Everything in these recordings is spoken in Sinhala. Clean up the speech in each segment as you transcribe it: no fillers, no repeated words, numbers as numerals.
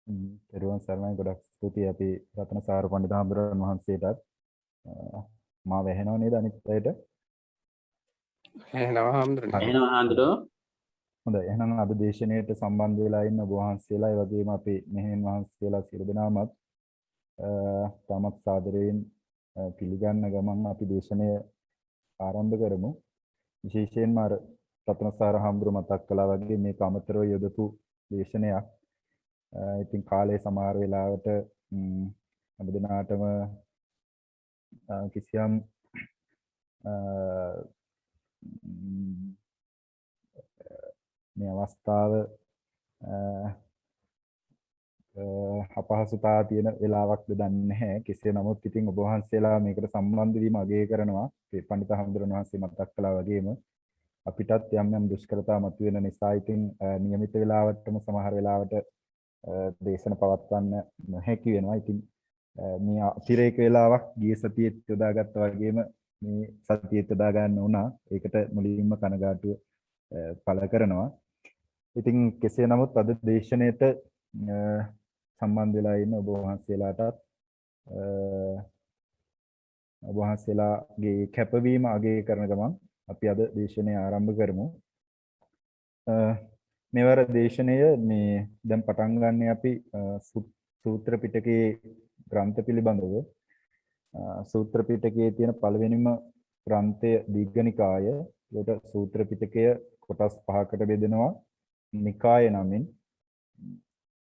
පෙරවන් සර්ණයි ගොඩක් ස්තුතියි අපි රත්නසාර පඬිතුක හඳුරන වහන්සේටත් මා වැහෙනව නේද අනිත් අයට එහෙනවා හාමුදුරනේ. හරි එහෙනම් හාමුදුරුවෝ හොඳයි එහෙනම් අද දේශනාවට සම්බන්ධ වෙලා ඉන්න ඔබ වහන්සේලා ඒ වගේම අපි මෙහෙන් වහන්සේලා සියලු දෙනාමත් තමත් සාදරයෙන් පිළිගන්න ගමන් අපි දේශනය ආරම්භ කරමු විශේෂයෙන්ම අර රත්නසාර හඳුරු මතක් කළා වගේ මේක අමතරව යොදපු දේශනයක් ඉතින් කාලේ සමහර වෙලාවට අප දිනාටම කිසියම් මේ අවස්ථාව අපහසුතා තියෙන වෙලාවක්ද දන්නේ නැහැ. කෙසේ නමුත් ඉතින් ඔබ වහන්සේලා මේකට සම්බන්ධ වීම අගය කරනවා. ඒ පඬිත හඳුරන වහන්සේ මතක් කළා වගේම අපිටත් යම් යම් දුෂ්කරතා මතුවෙන නිසා ඉතින් નિયમિત වෙලාවටම සමහර වෙලාවට දේශන පවත්වන්න නොහැකි වෙනවා. ඉතින් මේ අතිරේක වෙලාවක් ගිය සතියේත් යොදාගත්තා වගේම මේ සතියේත් යොදා ගන්න උනා. ඒකට මුලින්ම කනගාටුව පළ කරනවා. ඉතින් කෙසේ නමුත් අද දේශනාවට සම්බන්ධ වෙලා ඉන්න ඔබ වහන්සේලාටත් ඔබ වහන්සේලාගේ කැපවීම අගය කරන ගමන් අපි අද දේශනය ආරම්භ කරමු. මෙවර දේශනය මේ දැන් පටන් ගන්න අපි සූත්‍ර පිටකයේ ග්‍රන්ථ පිළිබඳව සූත්‍ර පිටකයේ තියෙන පළවෙනිම ග්‍රන්ථය දීඝනිකාය. ඒකට සූත්‍ර පිටකය කොටස් 5කට බෙදෙනවා නිකාය නමින්.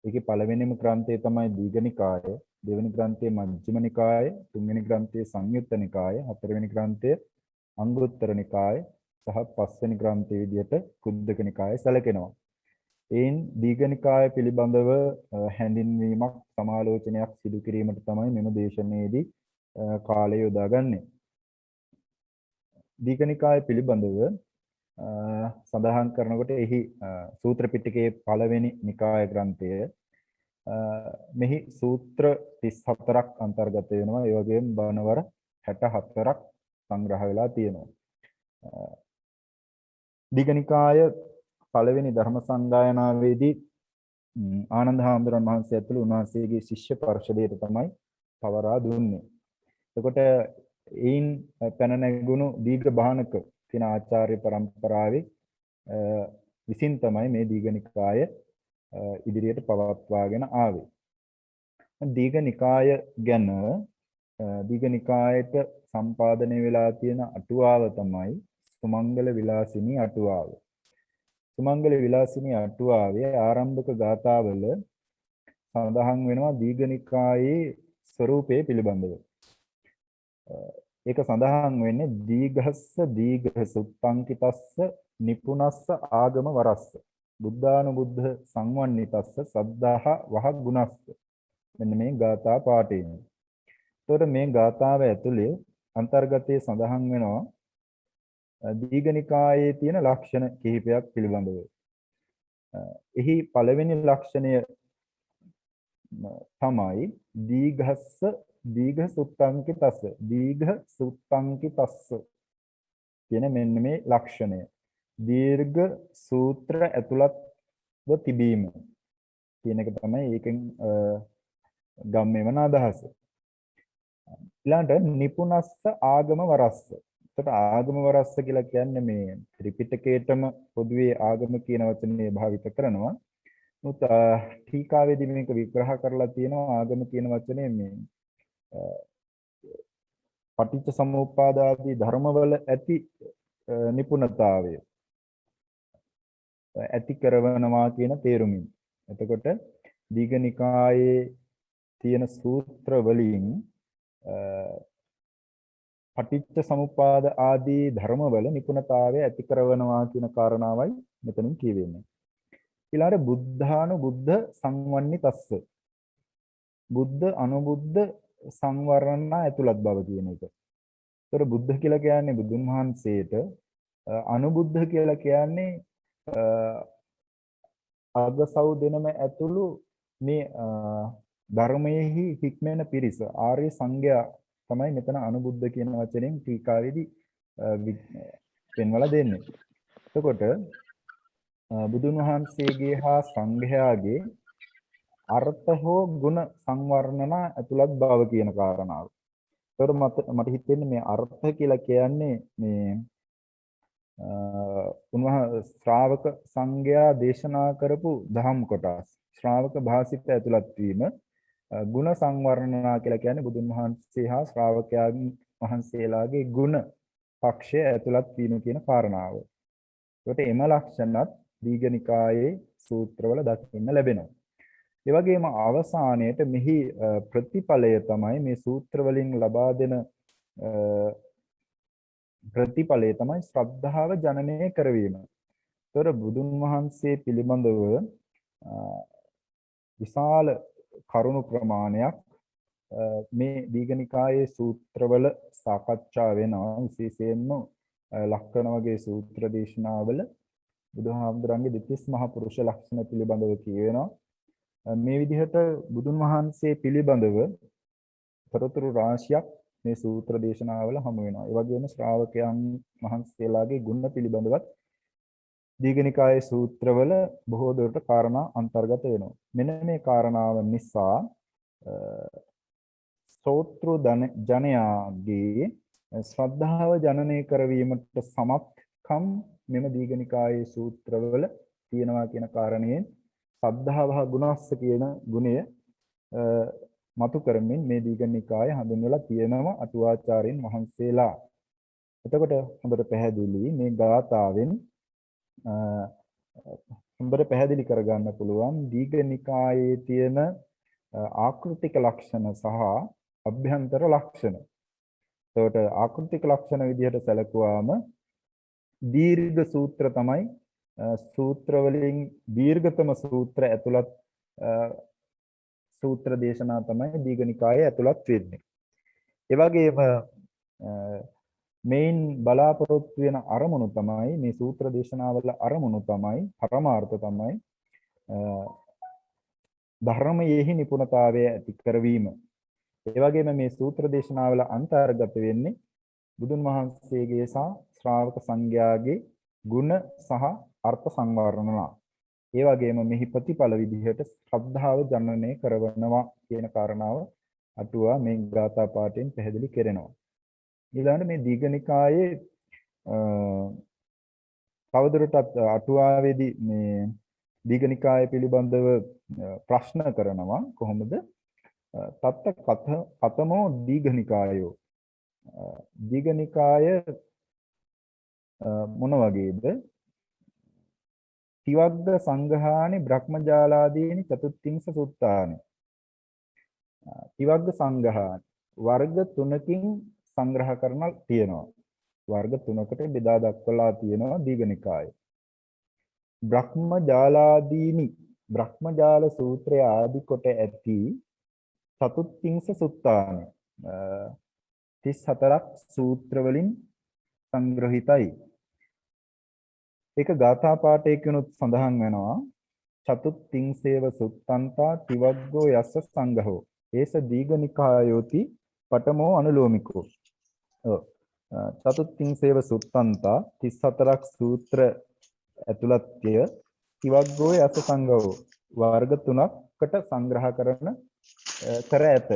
ඒකේ පළවෙනිම ග්‍රන්ථය තමයි දීඝනිකාය, දෙවෙනි ග්‍රන්ථය මජ්ක්‍ධිම නිකාය, තුන්වෙනි ග්‍රන්ථය සංයුත්ත නිකාය, හතරවෙනි ග්‍රන්ථය අංගුත්තර නිකාය සහ පස්වෙනි ග්‍රන්ථය විදිහට කුද්දක නිකාය සැලකෙනවා. එයින් දීඝනිකාය පිළිබඳව හැඳින්වීමක් සමාලෝචනයක් සිදු කිරීමට තමයි මෙම දේශනාවේදී කාලය යොදාගන්නේ. දීඝනිකාය පිළිබඳව සඳහන් කරනකොට එහි සූත්‍ර පිටකයේ පළවෙනි නිකාය ග්‍රන්ථය මෙහි සූත්‍ර 34ක් අන්තර්ගත වෙනවා. ඒ වගේම බණවර 64ක් සංග්‍රහ වෙලා තියෙනවා. දීඝනිකාය පළවෙනි ධර්ම සංගායනාවේදී ආනන්ද හාමුදුරන් වහන්සේ ඇතුළු උන්වහන්සේගේ ශිෂ්‍ය පරිෂදයට තමයි පවරා දුන්නේ. එතකොට එයින් පැන නැගුණු දීඝ බාහනක කියන ආචාර්ය පරම්පරාවේ විසින් තමයි මේ දීඝනිකාය ඉදිරියට පවත්වාගෙන ආවේ. දීඝනිකාය ගැන දීඝනිකායට සම්පාදනය වෙලා තියෙන අටුවාව තමයි සුමංගල විලාසිනී අටුවාව. සුමංගල විලාසිනී අටුවාවේ ආරම්භක ගාථාවල සඳහන් වෙනවා දීඝනිකායේ ස්වરૂපය පිළිබඳව. ඒක සඳහන් වෙන්නේ දීඝස්ස දීඝ සුත්තංකිතස්ස නිපුනස්ස ආගම වරස්ස බුද්ධානුබුද්ධ සංවන්නිතස්ස සද්ධාහ වහ ගුණස්ස. මෙන්න මේ ගාථා පාඨයෙන්. එතකොට මේ ගාථාව ඇතුලේ අන්තර්ගතයේ සඳහන් වෙනවා දීඝනිකායේ තියෙන ලක්ෂණ කිහිපයක් පිළිබඳව. එහි පළවෙනි ලක්ෂණය තමයි දීඝස්ස දීඝ සුත්තංකිතස්ස දීඝ සුත්තංකිතස්ස කියන මෙන්න මේ ලක්ෂණය. දීර්ඝ සූත්‍ර ඇතුළත්ව තිබීම කියන එක තමයි ඒකෙන් ගම්මේ වන අදහස. ඊළඟට නිපුනස්ස ආගම වරස්ස. එතකොට ආගම වරස්ස කියලා කියන්නේ මේ ත්‍රිපිටකයේටම පොදුවේ ආගම කියන වචනේ භාවිත කරනවා. මුත් ටීකාවේදී මේක විග්‍රහ කරලා තියෙනවා ආගම කියන වචනේ මේ පටිච්ච සමුප්පාද ආදී ධර්මවල ඇති නිපුණතාවය ඇති කරවනවා කියන තේරුමින්. එතකොට දීඝනිකායේ තියෙන සූත්‍ර වලින් පටිච්ච සමුප්පාද ආදී ධර්මවල නිපුණතාවය ඇති කරවනවා කියන කාරණාවයි මෙතනින් කියවෙන්නේ. ඊළඟට බුද්ධානුබුද්ධ සංවන්නිතස්ස බුද්ධ අනුබුද්ධ සංවරණ ඇතුළත් බව කියන එක. ඒතර බුද්ධ කියලා කියන්නේ බුදුන් වහන්සේට, අනුබුද්ධ කියලා කියන්නේ අගසව් දෙනම ඇතුළු මේ ධර්මයේහි හික්මෙන පිරිස ආර්ය සංඝයා තමයි මෙතන අනුබුද්ධ කියන වචනෙන් ටීකාවේදී පෙන්වලා දෙන්නේ. එතකොට බුදුන් වහන්සේගේ හා සංඝයාගේ අර්ථ හෝ ගුණ සංවර්ණන ඇතුළත් බව කියන කාරණාව. ඒතකොට මට හිතෙන්නේ මේ අර්ථ කියලා කියන්නේ මේ ශ්‍රාවක සංඝයා දේශනා කරපු දහම් කොටස්. ශ්‍රාවක භාසිත ඇතුළත් වීම. ගුණ සංවර්ණනා කියලා කියන්නේ බුදුන් වහන්සේ හා ශ්‍රාවකයන් වහන්සේලාගේ ගුණ පක්ෂය ඇතුළත් වීම කියන කාරණාව. ඒකට එම ලක්ෂණත් දීඝනිකායේ සූත්‍රවල දක්වන්න ලැබෙනවා. ඒ වගේම අවසානයේට මෙහි ප්‍රතිඵලය තමයි මේ සූත්‍ර වලින් ලබා දෙන ප්‍රතිඵලය තමයි ශ්‍රද්ධාව ජනනය කරවීම. ඒතර බුදුන් වහන්සේ පිළිබඳව විශාල කරුණු ප්‍රමාණයක් මේ දීඝනිකායේ සූත්‍රවල සාකච්ඡා වෙනවා. විශේෂයෙන්ම ලක්කන වගේ සූත්‍ර දේශනාවල බුදුහාමුදුරන්ගේ දෙතිස් මහ පුරුෂ ලක්ෂණ පිළිබඳව කියවෙනවා. මේ විදිහට බුදුන් වහන්සේ පිළිබඳව තොරතුරු රාශියක් මේ සූත්‍ර දේශනාවල හමු වෙනවා. ඒ වගේම ශ්‍රාවකයන් වහන්සේලාගේ ගුණ පිළිබඳවත් දීඝනිකායේ සූත්‍රවල බොහෝ දුරට කාරණා අන්තර්ගත වෙනවා. මෙන්න මේ කාරණාව නිසා සෝත්‍ර ජනයාගේ ශ්‍රද්ධාව ජනනය කරවීමට සමත්කම් මෙම දීඝනිකායේ සූත්‍රවල තියෙනවා කියන කාරණයෙන් ශ්‍රද්ධාව හා ගුණස්ස කියන ගුණය මතු කරමින් මේ දීඝනිකාය හඳුන්වලා තියෙනවා අටුවාචාර්යින් වහන්සේලා. එතකොට හොඳට පැහැදිලි මේ ගාථාවෙන් හොඳට පැහැදිලි කරගන්න පුළුවන් දීඝනිකායේ තියෙන ආකෘතික ලක්ෂණ සහ අභ්‍යන්තර ලක්ෂණ. එතකොට ආකෘතික ලක්ෂණ විදිහට සැලකුවාම දීර්ඝ සූත්‍ර තමයි සූත්‍ර වලින් දීර්ඝතම සූත්‍ර ඇතුළත් සූත්‍ර දේශනා තමයි දීඝනිකායේ ඇතුළත් වෙන්නේ. ඒ වගේම මේන් බලාපොරොත්තු වෙන අරමුණු තමයි මේ සූත්‍ර දේශනාවල අරමුණු තමයි පරමාර්ථ තමයි ධර්මයේහි නිපුණතාවය ඇති කරවීම. ඒ වගේම මේ සූත්‍ර දේශනාවල අන්තර්ගත වෙන්නේ බුදුන් වහන්සේගේ සහ ශ්‍රාවක සංඝයාගේ ගුණ සහ අර්ථ සංවර්ණනා. ඒ වගේම මෙහි ප්‍රතිඵල විදිහට ශ්‍රද්ධාව ජනනය කරවනවා කියන කාරණාව අටුවා මේ ගාථා පාඨයෙන් පැහැදිලි කරනවා. ඊළඟට මේ දීඝනිකායේ තවදුරටත් අටුවාවේදී මේ දීඝනිකාය පිළිබඳව ප්‍රශ්න කරනවා කොහොමද? තත්ත කතමෝ දීඝනිකායෝ. දීඝනිකාය මොන වගේද? තිවග්ග සංඝානි බ්‍රහ්මජාලාදීනි චතුත්ථිංස සුත්තානි. තිවග්ග සංඝාන වර්ග තුනකින් සංග්‍රහ කරලා තියෙනවා. වර්ග තුනකට බෙදා දක්වලා තියෙනවා දීඝනිකාය. බ්‍රහ්මජාලාදීනි බ්‍රහ්මජාල සූත්‍රය ආදි කොට ඇති චතුත්ථිංස සුත්තානි 34ක් සූත්‍ර වලින් සංග්‍රහිතයි. ඒක ගාථා පාඨයකිනුත් සඳහන් වෙනවා. චතුත්ථිංසේව සුත්තන්තා තිවග්ගෝ යස්ස සංඝෝ ඒස දීඝනිකායෝති පඨමෝ අනුලෝමිකෝ. චතුත්ථිංසේව සුත්තන්තා 34ක් සූත්‍ර ඇතුළත්ය තිවග්ගෝ යස්ස සංඝෝ වර්ග තුනකට සංග්‍රහ කර ඇත.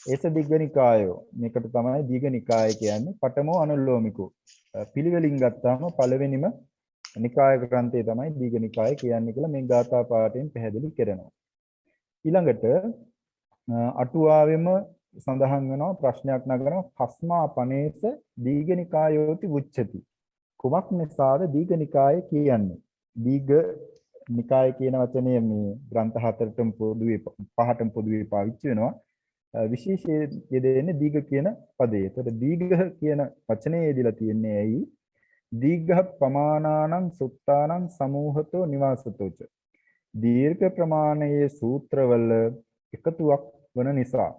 ඒස දීඝනිකායෝ මේකට තමයි දීඝනිකාය කියන්නේ. පඨමෝ අනුලෝමිකෝ පිළිවෙලින් ගත්තාම පළවෙනිම නිකාය ග්‍රන්ථය තමයි දීඝනිකාය කියන්නේ කියලා මේ ගාථා පාඨයෙන් පැහැදිලි කරනවා. ඊළඟට අටුවාවෙම සඳහන් වෙනවා ප්‍රශ්නයක් නගනවා කස්මා පනේස දීඝනිකායෝති උච්චති. කුමක් නිසාද දීඝනිකාය කියන්නේ? දීඝ නිකාය කියන වචනය මේ ග්‍රන්ථ හතරටම පොදුවේ පහටම පොදුවේ පාවිච්චි වෙනවා. විශේෂයෙන් යෙදෙන්නේ දීඝ කියන පදේ. ඒතකොට දීඝ කියන වචනේ යෙදලා තියෙන්නේ ඇයි? දීඝ ප්‍රමාණානං සුත්තානං සමූහතෝ නිවාසතෝච. දීර්ඝ ප්‍රමාණයේ සූත්‍රවල එකතුවක් වන නිසා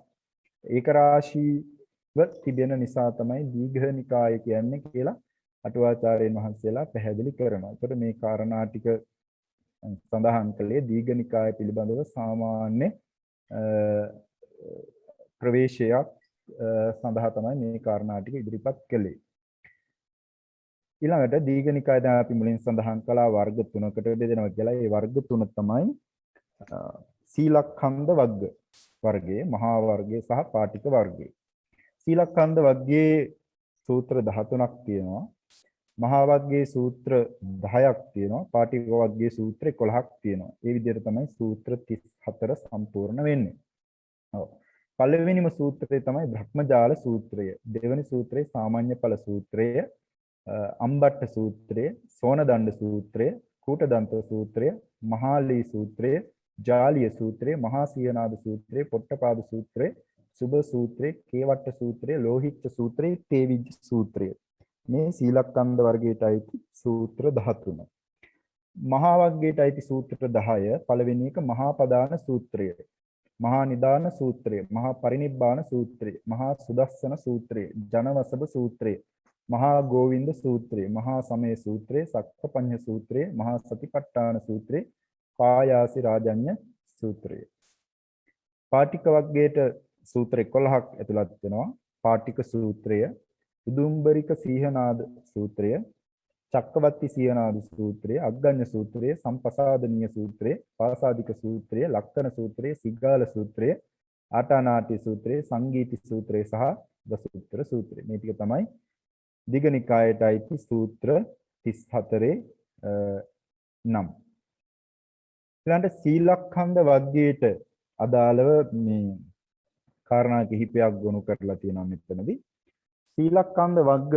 ඒක රාශීව තිබෙන නිසා තමයි දීඝ නිකාය කියන්නේ කියලා අටුවාචාර්යයන් වහන්සේලා පැහැදිලි කරනවා. ඒතකොට මේ කාරණා ටික සඳහන් කළේ දීඝ නිකාය පිළිබඳව සාමාන්‍ය ප්‍රවේශයක් සඳහා තමයි මේ කාරණා ටික ඉදිරිපත් කළේ. ඊළඟට දීඝනිකාය දැන් අපි මුලින් සඳහන් කළා වර්ග තුනකට බෙදෙනවා කියලා. ඒ වර්ග තුන තමයි සීලක්ඛන්ද වර්ගයේ මහා වර්ගයේ සහ පාටික වර්ගයේ. සීලක්ඛන්ද වර්ගයේ සූත්‍ර 13ක් තියෙනවා. මහා වර්ගයේ සූත්‍ර 10ක් තියෙනවා. පාටික වර්ගයේ සූත්‍ර 11ක් තියෙනවා. ඒ විදිහට තමයි සූත්‍ර 34 සම්පූර්ණ වෙන්නේ. ඔව්. පළවෙනිම සූත්‍රය තමයි බ්‍රහ්මජාල සූත්‍රය. දෙවෙනි සූත්‍රය සාමාන්‍ය ඵල සූත්‍රය. අම්බට්ඨ සූත්‍රය, සෝනදණ්ඩ සූත්‍රය, කූටදන්ත සූත්‍රය, මහාලී සූත්‍රය, ජාලිය සූත්‍රය, මහා සියනාද සූත්‍රය, පොට්ටපාද සූත්‍රය, සුබ සූත්‍රය, කේවට්ට සූත්‍රය, ලෝහිච්ච සූත්‍රය, තේවිජ්ජ සූත්‍රය. මේ සීලක්ඛන්ද වර්ගයට අයිති සූත්‍ර 13. මහා වර්ගයට අයිති සූත්‍ර 10 පළවෙනි එක මහා පදාන සූත්‍රය, මහා නිදාන සූත්‍රය, මහා පරිනිබ්බාන සූත්‍රය, මහා සුදස්සන සූත්‍රය, ජනවසබ සූත්‍රය, මහා ගෝවින්ද සූත්‍රය, මහා සමය සූත්‍රය, සක්කපඤ්ඤ සූත්‍රය, මහා සතිපට්ඨාන සූත්‍රය, පායාසි රාජඤ්ඤ සූත්‍රය. පාටික වර්ගයට සූත්‍ර 11ක් ඇතුළත් වෙනවා. පාටික සූත්‍රය, උදුම්බරික සීහනාද සූත්‍රය, චක්කවත්ති සීහනාද සූත්‍රය, අග්ගඤ්ඤ සූත්‍රය, සම්පසාදනීය සූත්‍රය, පාසාදික සූත්‍රය, ලක්කන සූත්‍රය, සිග්ගාල සූත්‍රය, ආටානාටි සූත්‍රය, සංගීති සූත්‍රය සහ දසුත්තර සූත්‍රය. මේ ටික තමයි දීඝනිකායට අයිති සූත්‍ර 34 නම්. ඊළඟට සීලක්ඛන්ද වර්ගයට අදාළව මේ කාරණා කිහිපයක් ගොනු කරලා තියෙනවා මෙතනදී. සීලක්ඛන්ද වර්ග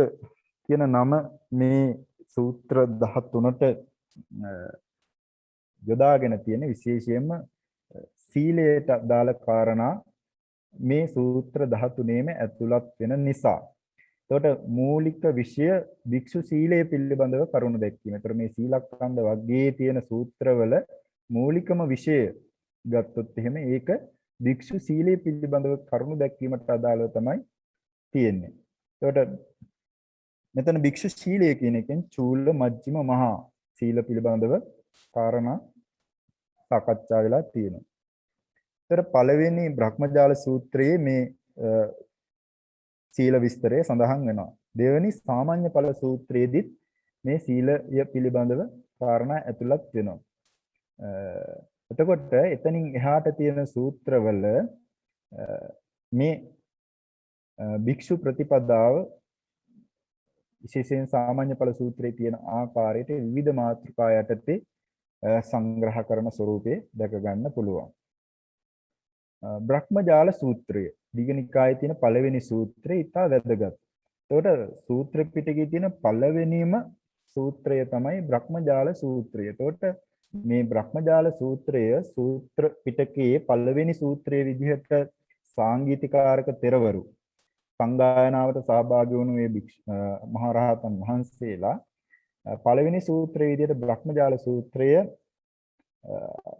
කියන නම මේ සූත්‍ර 13ට යොදාගෙන තියෙන විශේෂයෙන්ම සීලයට අදාළ කාරණා මේ සූත්‍ර 13ෙම ඇතුළත් වෙන නිසා. එතකොට මූලික විෂය භික්ෂු සීලය පිළිබඳව කරුණු දැක්වීම. ඒතර මේ සීලක්ඛන්ද වර්ගයේ තියෙන සූත්‍රවල මූලිකම විෂය ගත්තොත් එහෙම ඒක භික්ෂු සීලය පිළිබඳව කරුණු දැක්වීමට අදාළව තමයි තියෙන්නේ. එතකොට මෙතන භික්ෂු සීලය කියන එකෙන් චූල මජ්ක්‍ධිම මහා සීල පිළිබඳව කාරණා සාකච්ඡා වෙලා තියෙනවා. ඒතර පළවෙනි බ්‍රහ්මජාල සූත්‍රයේ මේ සීල විස්තරය සඳහන් වෙනවා. දෙවෙනි සාමාන්‍ය ඵල සූත්‍රයේදීත් මේ සීලය පිළිබඳව කාරණා ඇතුළත් වෙනවා. එතකොට එතනින් එහාට තියෙන සූත්‍රවල මේ භික්ෂු ප්‍රතිපදාව විශේෂයෙන් සාමාන්‍ය ඵල සූත්‍රයේ තියෙන ආකාරයට විවිධ මාතෘකා යටතේ සංග්‍රහ කරන ස්වරූපේ දැක ගන්න පුළුවන්. බ්‍රහ්මජාල සූත්‍රය දීඝනිකායේ තියෙන පළවෙනි සූත්‍රය ඉතා වැදගත්. එතකොට සූත්‍ර පිටකයේ තියෙන පළවෙනිම සූත්‍රය තමයි බ්‍රහ්මජාල සූත්‍රය. එතකොට මේ බ්‍රහ්මජාල සූත්‍රය සූත්‍ර පිටකයේ පළවෙනි සූත්‍රයේ විදිහට සාංගීතිකාරක තෙරවරු සංගායනාවට සහභාගී වුණු මේ මහරහතන් වහන්සේලා පළවෙනි සූත්‍රයේ විදිහට බ්‍රහ්මජාල සූත්‍රය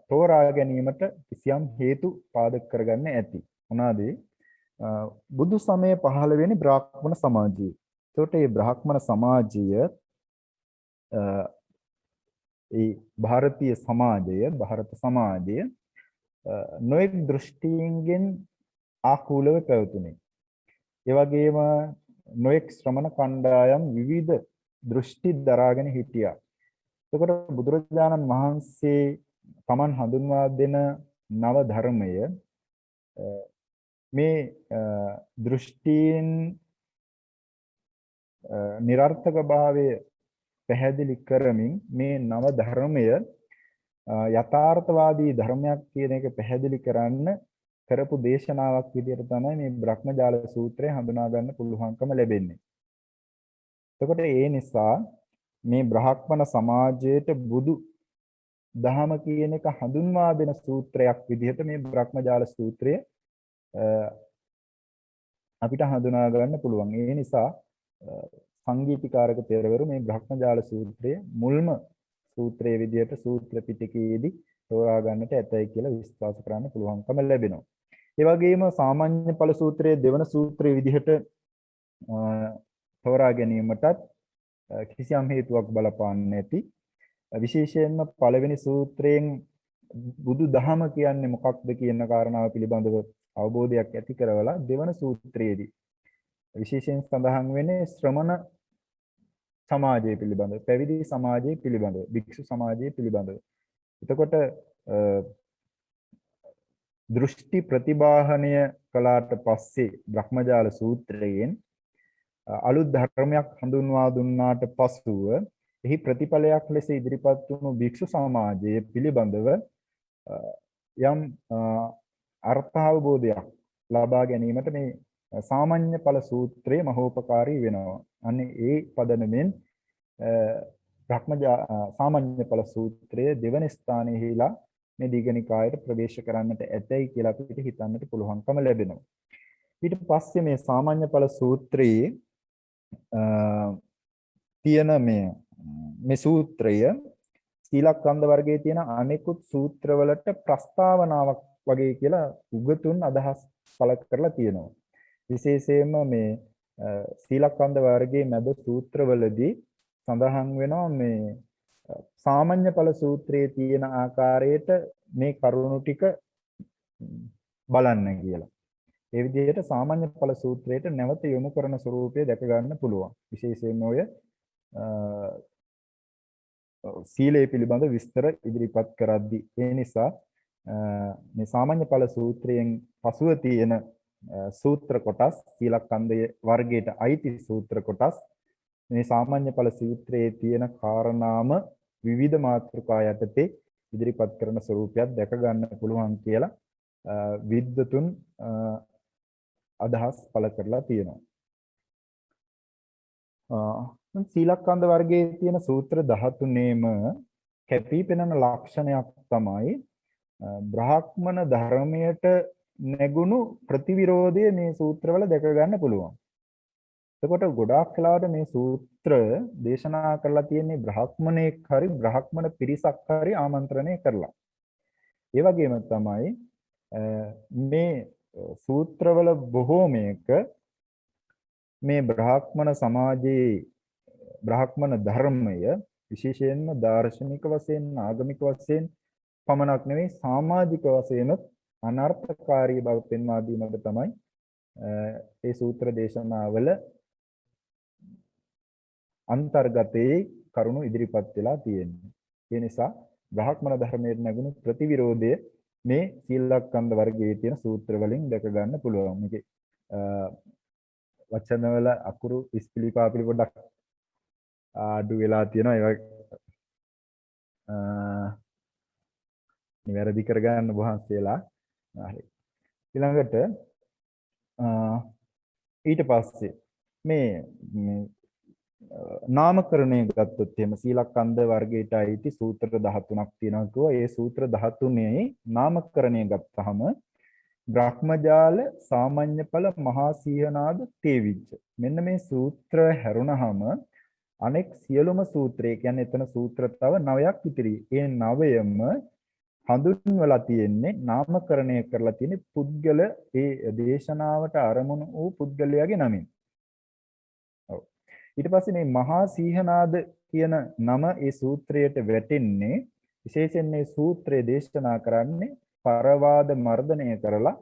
තෝරා ගැනීමට කිසියම් හේතු පාදක කරගන්න ඇති. මොනවාද? බුදු සමය පහළ වෙන්නේ බ්‍රාහ්මණ සමාජයේ. ඒකට මේ බ්‍රාහ්මණ සමාජය ඒ ಭಾರತೀಯ සමාජය, ಭಾರತ සමාජය නොඑක් දෘෂ්ටියෙන් ආකූලව පැවතුනේ. ඒ වගේම නොඑක් ශ්‍රමණ කණ්ඩායම් විවිධ දෘෂ්ටි දරාගෙන හිටියා. එතකොට බුදුරජාණන් වහන්සේ තමන් හඳුන්වා දෙන නව ධර්මය මේ දෘෂ්ටීන් નિરර්ථක භාවය පැහැදිලි කරමින් මේ නව ධර්මය යථාර්ථවාදී ධර්මයක් කියන එක පැහැදිලි කරන්න කරපු දේශනාවක් විදිහට තමයි මේ බ්‍රහ්මජාල සූත්‍රය හඳුනා ගන්න පුළුවන්කම ලැබෙන්නේ. එතකොට ඒ නිසා මේ බ්‍රාහ්මණ සමාජයට බුදු දහම කියන එක හඳුන්වා දෙන සූත්‍රයක් විදිහට මේ බ්‍රහ්මජාල සූත්‍රය අපිට හඳුනා ගන්න පුළුවන්. ඒ නිසා සංගීතිකාරක තෙරවරු මේ බ්‍රහ්මජාල සූත්‍රය මුල්ම සූත්‍රයේ විදිහට සූත්‍ර පිටකයේදී තෝරා ගන්නට ඇතයි කියලා විශ්වාස කරන්න පුළුවන්කම ලැබෙනවා. ඒ වගේම සාමාන්‍ය ඵල සූත්‍රයේ දෙවන සූත්‍රයේ විදිහට තෝරා ගැනීමටත් කිසියම් හේතුවක් බලපාන්නේ නැති. විශේෂයෙන්ම පළවෙනි සූත්‍රයෙන් බුදු දහම කියන්නේ මොකක්ද කියන කාරණාව පිළිබඳව අවබෝධයක් ඇති කරවලා දෙවන සූත්‍රයේදී විශේෂයෙන් සඳහන් වෙන්නේ ශ්‍රමණ සමාජය පිළිබඳව, පැවිදි සමාජය පිළිබඳව, භික්ෂු සමාජය පිළිබඳව. එතකොට දෘෂ්ටි ප්‍රතිබාහනය කළාට පස්සේ බ්‍රහ්මජාල සූත්‍රයෙන් අලුත් ධර්මයක් හඳුන්වා දුන්නාට පසුව එහි ප්‍රතිඵලයක් ලෙස ඉදිරිපත් වුණු භික්ෂු සමාජය පිළිබඳව යම් අර්ථාවබෝධයක් ලබා ගැනීමට මේ සාමාන්‍ය ඵල සූත්‍රයේ මහෝපකාරී වෙනවා. අනේ ඒ පදනමෙන් සාමාන්‍ය ඵල සූත්‍රයේ දෙවන ස්ථානයේලා මේ දීඝනිකායට ප්‍රවේශ කරන්නට ඇතැයි කියලා අපිට හිතන්නට පුළුවන්කම ලැබෙනවා. ඊට පස්සේ මේ සාමාන්‍ය ඵල සූත්‍රයේ තියෙන මේ සූත්‍රය සීලකන්ද වර්ගයේ තියෙන අනෙකුත් සූත්‍රවලට ප්‍රස්තාවනාවක් වගේ කියලා උගතුන් අදහස් පළ කරලා තියෙනවා. විශේෂයෙන්ම මේ සීලකන්ද වර්ගයේ මැද සූත්‍රවලදී සඳහන් වෙනවා මේ සාමාන්‍ය ඵල සූත්‍රයේ තියෙන ආකාරයට මේ කරුණු ටික බලන්න කියලා. ඒ විදිහට සාමාන්‍ය ඵල සූත්‍රයට නැවත යොමු කරන ස්වරූපය දැක ගන්න පුළුවන්. විශේෂයෙන්ම ඔය සීලය පිළිබඳ විස්තර ඉදිරිපත් කරද්දී ඒ නිසා මේ සාමාන්‍ය ඵල සූත්‍රයෙන් පසුව තියෙන සූත්‍ර කොටස් සීලකන්දයේ වර්ගයට අයිති සූත්‍ර කොටස් මේ සාමාන්‍ය ඵල සූත්‍රයේ තියෙන කාරණාම විවිධ මාතෘකා යටතේ ඉදිරිපත් කරන ස්වරූපයක් දැක ගන්න පුළුවන් කියලා විද්වතුන් අදහස් පළ කරලා තියෙනවා. සීලකන්ද වර්ගයේ තියෙන සූත්‍ර 13ෙම කැපී පෙනෙන ලක්ෂණයක් තමයි බ්‍රාහ්මණ ධර්මයට නැගුණු ප්‍රතිවිරෝධය මේ සූත්‍රවල දැක ගන්න පුළුවන්. එතකොට ගොඩාක් වෙලාවට මේ සූත්‍ර දේශනා කරලා තියෙන්නේ බ්‍රාහ්මණෙක් හරි බ්‍රාහ්මණ පිරිසක් හරි ආමන්ත්‍රණය කරලා. ඒ වගේම තමයි මේ සූත්‍රවල බොහෝමයක මේ බ්‍රාහ්මණ සමාජයේ බ්‍රාහ්මණ ධර්මය විශේෂයෙන්ම දාර්ශනික වශයෙන් ආගමික වශයෙන් පමණක් නෙවෙයි සමාජික වශයෙන් අනර්ථකාරී බව පෙන්වා දීමට තමයි ඒ සූත්‍ර දේශනාවල අන්තර්ගතයේ කරුණු ඉදිරිපත් වෙලා තියෙන්නේ. ඒ නිසා බ්‍රාහ්මණ ධර්මයේ නැගුණු ප්‍රතිවිරෝධය මේ සීලකන්ද වර්ගයේ තියෙන සූත්‍ර වලින් දැක ගන්න පුළුවන්. මේකේ වචනවල අකුරු ඉස්පිලිපාපිලි පොඩ්ඩක් අඩු වෙලා තියෙනවා. ඒක නිවැරදි කරගන්න වහන්සේලා. හරි. ඊළඟට ඊට පස්සේ මේ නාමකරණය ගත්තොත් එහෙම සීලකන්ද වර්ගයට අයිති සූත්‍ර 13ක් තියෙනවා කිව්වා. ඒ සූත්‍ර 13ේ නාමකරණය ගත්තහම බ්‍රහ්මජාල සාමාන්‍ය ඵල මහා සීහනාද තේවිච්ච. මෙන්න මේ සූත්‍ර හැරුණහම අනෙක් සියලුම සූත්‍රය කියන්නේ එතන සූත්‍ර තව 9ක් ඉතිරි. ඒ 9ම හඳුන්වලා තියෙන්නේ නාමකරණය කරලා තියෙන්නේ පුද්ගල ඒ දේශනාවට අරමුණු වූ පුද්ගලයාගේ නමින්. ඔව්. ඊට පස්සේ මේ මහා සීහනාද කියන නම ඒ සූත්‍රයට වැටෙන්නේ විශේෂයෙන් මේ සූත්‍රය දේශනා කරන්නේ පරවාද මර්ධනය කරලා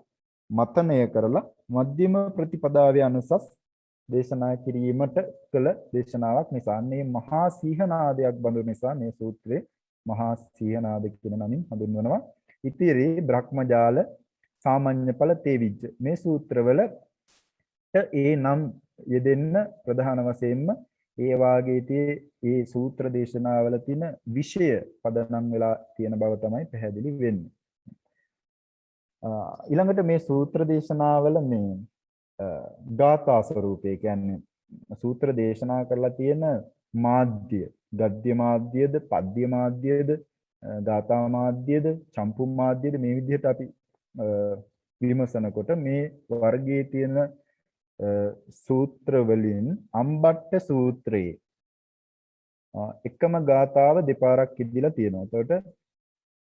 මතනය කරලා මධ්‍යම ප්‍රතිපදාවේ අනුසස් දේශනා කිරීමට කළ දේශනාවක් නිසා මේ මහා සීහනාදයක් බඳු නිසා මේ සූත්‍රයේ මහා සීහනාද කියන නමින් හඳුන්වනවා. ඉතිරි බ්‍රහ්මජාල සාමාන්‍ය ඵල තේවිජ්ජ මේ සූත්‍රවල ඒ නම් යෙදෙන්න ප්‍රධාන වශයෙන්ම ඒ වාගේදී ඒ සූත්‍ර දේශනාවල තියෙන විෂය පදනම් වෙලා තියෙන බව තමයි පැහැදිලි වෙන්නේ. ඊළඟට මේ සූත්‍ර දේශනාවල මේ ගාථා ස්වරූපේ කියන්නේ සූත්‍ර දේශනා කරලා තියෙන මාධ්‍ය ගද්‍ය මාධ්‍යද පද්‍ය මාධ්‍යද ගාථා මාධ්‍යද චම්පු මාධ්‍යද මේ විදිහට අපි විමසනකොට මේ වර්ගයේ තියෙන සූත්‍ර වලින් අම්බට්ට සූත්‍රයේ එකම ගාථාව දෙපාරක් ඉදිලා තියෙනවා. එතකොට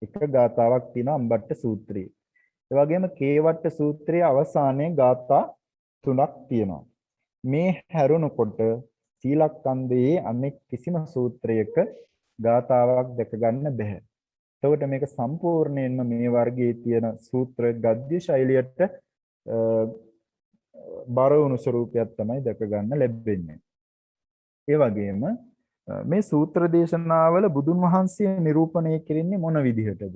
එක ගාථාවක් තියෙනවා අම්බට්ට සූත්‍රයේ. ඒ වගේම කේවට්ට සූත්‍රයේ අවසානයේ ගාථා 3ක් තියෙනවා. මේ හැරුණකොට සීලකන්දයේ අනෙක් කිසිම සූත්‍රයක ගාථාවක් දැක ගන්න බැහැ. එතකොට මේක සම්පූර්ණයෙන්ම මේ වර්ගයේ තියෙන සූත්‍ර ගද්‍ය ශෛලියට බර වුණු ස්වරූපයක් තමයි දැක ගන්න ලැබෙන්නේ. ඒ වගේම මේ සූත්‍ර දේශනාවල බුදුන් වහන්සේ නිරූපණය කරන්නේ මොන විදිහටද?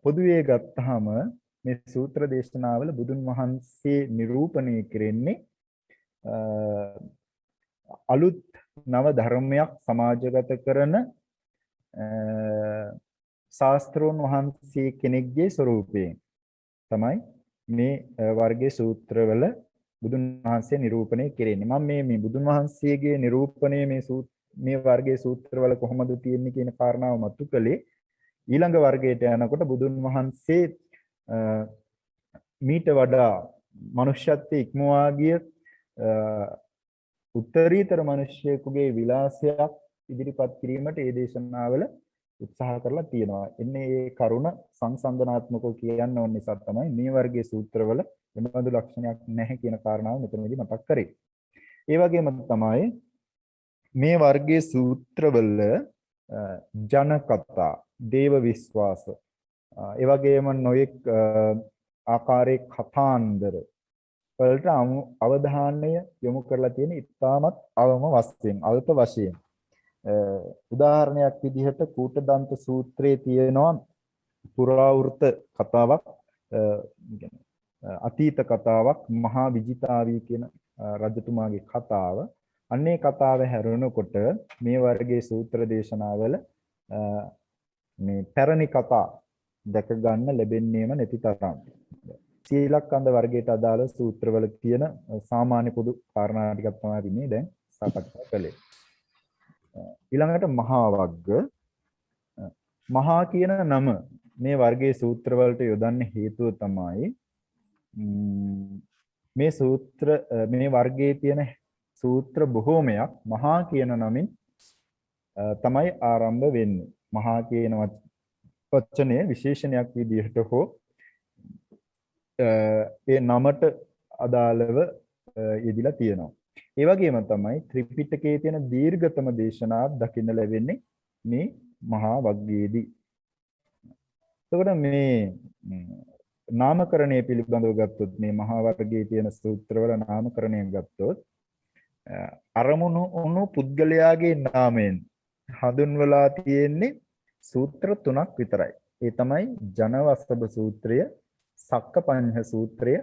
පොදුවේ ගත්තාම මේ සූත්‍ර දේශනාවල බුදුන් වහන්සේ නිරූපණය කරන්නේ අලුත් නව ධර්මයක් සමාජගත කරන ශාස්ත්‍රෝන් වහන්සේ කෙනෙක්ගේ ස්වરૂපයෙන් තමයි මේ වර්ගයේ සූත්‍රවල බුදුන් වහන්සේ නිරූපණය කෙරෙන්නේ. මම මේ බුදුන් වහන්සේගේ නිරූපණය මේ වර්ගයේ සූත්‍රවල කොහොමද තියෙන්නේ කියන කාරණාව මතු කළේ ඊළඟ වර්ගයට යනකොට බුදුන් වහන්සේ මීට වඩා මනුෂ්‍යත්වයේ ඉක්මවා ගිය උත්තරීතර මිනිසෙකුගේ විලාසයක් ඉදිරිපත් කිරීමට මේ දේශනාවල උත්සාහ කරලා තියෙනවා. එන්නේ මේ කරුණ සංසන්දනාත්මකව කියන්න ඕන නිසා තමයි මේ වර්ගයේ සූත්‍රවල එබඳු ලක්ෂණයක් නැහැ කියන කාරණාව මෙතනදී මතක් කරේ. ඒ වගේම තමයි මේ වර්ගයේ සූත්‍රවල ජන කතා, දේව විශ්වාස, ඒ වගේම නොයෙක් ආකාරයේ කථාන්දර වලට අවධානය යොමු කරලා තියෙන ඉතාමත් අවම වශයෙන්, අල්ප වශයෙන්. උදාහරණයක් විදිහට කූටදන්ත සූත්‍රයේ තියෙනවා පුරාවෘත කතාවක්, අතීත කතාවක්, මහා විජිතාවී කියන රජතුමාගේ කතාව. අන්නේ කතාව හැරෙනකොට මේ වර්ගයේ සූත්‍ර දේශනාවල මේ පැරණි කතා දැක ගන්න ලැබෙන්නේම නැති තරම්. සීලකන්ද වර්ගයට අදාළ සූත්‍රවල තියෙන සාමාන්‍ය පොදු කාරණා ටිකක් තමයි මේ දැන් සාකච්ඡා කළේ. ඊළඟට මහා වග්ග. මහා කියන නම මේ වර්ගයේ සූත්‍රවලට යොදන්න හේතුව තමයි මේ වර්ගයේ තියෙන සූත්‍ර බොහෝමයක් මහා කියන නමින් තමයි ආරම්භ වෙන්නේ. මහා කියන වචනය විශේෂණයක් විදිහට හෝ ඒ නමට අදාළව යෙදිලා තියෙනවා. ඒ වගේම තමයි ත්‍රිපිටකයේ තියෙන දීර්ඝතම දේශනාවක් දකින්න ලැබෙන්නේ මේ මහා වග්ගයේදී. එතකොට මේ නාමකරණය පිළිබඳව ගත්තොත් මේ මහා වර්ගයේ තියෙන සූත්‍රවල නාමකරණය ගත්තොත් අරමුණු උණු පුද්ගලයාගේ නාමයෙන් හඳුන්වලා තියෙන්නේ සූත්‍ර 3ක් විතරයි. ඒ තමයි ජනවස්සබ සූත්‍රය, සක්කපඤ්ඤ සූත්‍රය,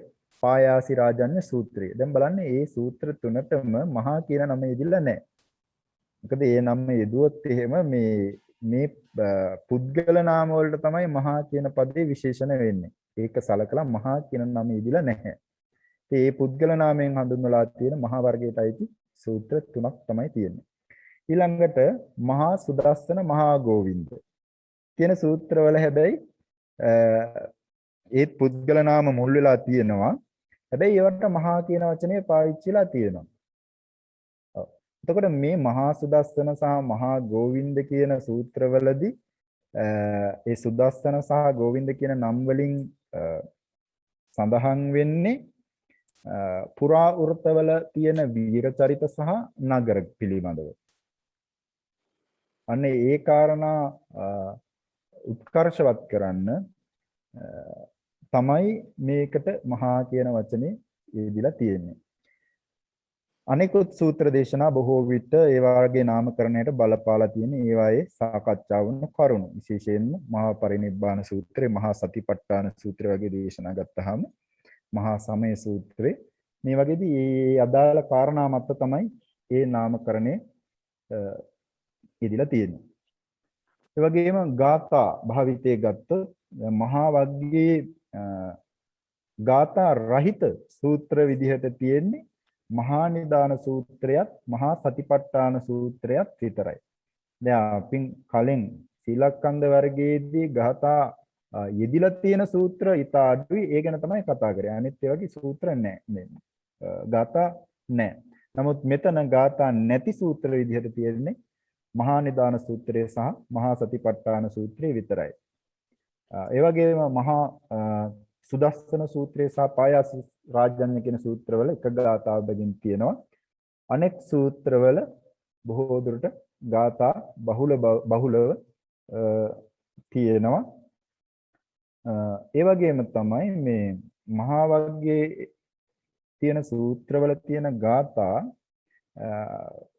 පායාසි රාජඤ්ඤ සූත්‍රය. දැන් බලන්න මේ සූත්‍ර 3ටම මහා කියන නම යෙදිලා නැහැ. මොකද මේ නම යෙදුවොත් එහෙම මේ පුද්ගල නාම වලට තමයි මහා කියන පදේ විශේෂණ වෙන්නේ. ඒක සලකලා මහා කියන නම යෙදිලා නැහැ. ඒ පුද්ගල නාමයෙන් හඳුන්වලා තියෙන මහා වර්ගයට අයිති සූත්‍ර 3ක් තමයි තියෙන්නේ. ඊළඟට මහා සුදස්සන, මහා ගෝවින්ද කියන සූත්‍රවල හැබැයි ඒ පුද්ගල නාම මුල් වෙලා තියෙනවා. හැබැයි ඒවට මහා කියන වචනේ පාවිච්චිලා තියෙනවා. එතකොට මේ මහා සුදස්සන සහ මහා ගෝවින්ද කියන සූත්‍රවලදී ඒ සුදස්සන සහ ගෝවින්ද කියන නම් වලින් සඳහන් වෙන්නේ පුරා වෘතවල තියෙන වීර චරිත සහ නගර පිළිබඳව. අනේ ඒ කාරණා උත්කර්ෂවත් කරන්න තමයි මේකට මහා කියන වචනේ යෙදිලා තියෙන්නේ. අනෙකුත් සූත්‍ර දේශනා බොහෝ විට ඒ වාගේ නාමකරණයට බලපාලා තියෙන ඒවායේ සාකච්ඡා වන කරුණු. විශේෂයෙන්ම මහා පරිනිබ්බාන සූත්‍රය, මහා සතිපට්ඨාන සූත්‍රය වගේ දේශනා ගත්තාම මහා සමය සූත්‍රය මේ වගේදී මේ අදාළ කාරණා මත තමයි මේ නාමකරණය යෙදිලා තියෙන්නේ. ඒ වගේම ගාථා භාවිතයේ ගත්තොත් මහා වග්ගයේ ගාථා රහිත සූත්‍ර විදිහට තියෙන්නේ මහා නිදාන සූත්‍රයත් මහා සතිපට්ඨාන සූත්‍රයත් විතරයි. දැන් අපි කලින් සීලකන්ද වර්ගයේදී ගාථා යෙදිලා තියෙන සූත්‍ර ඉතා අඩුයි. ඒ ගැන තමයි කතා කරන්නේ. අනිත් ඒ වගේ සූත්‍ර නැහැ. ගාථා නැහැ. නමුත් මෙතන ගාථා නැති සූත්‍ර විදිහට තියෙන්නේ මහා නිදාන සූත්‍රය සහ මහා සතිපට්ඨාන සූත්‍රය විතරයි. ඒ වගේම මහා සුදස්සන සූත්‍රය සහ පායාස රාජඤ්ඤ කියන සූත්‍රවල එක ගාථාවකින් තියෙනවා. අනෙක් සූත්‍රවල බොහෝ දුරට ගාථා බහුලව තියෙනවා. ඒ වගේම තමයි මේ මහා වග්ගයේ තියෙන සූත්‍රවල තියෙන ගාථා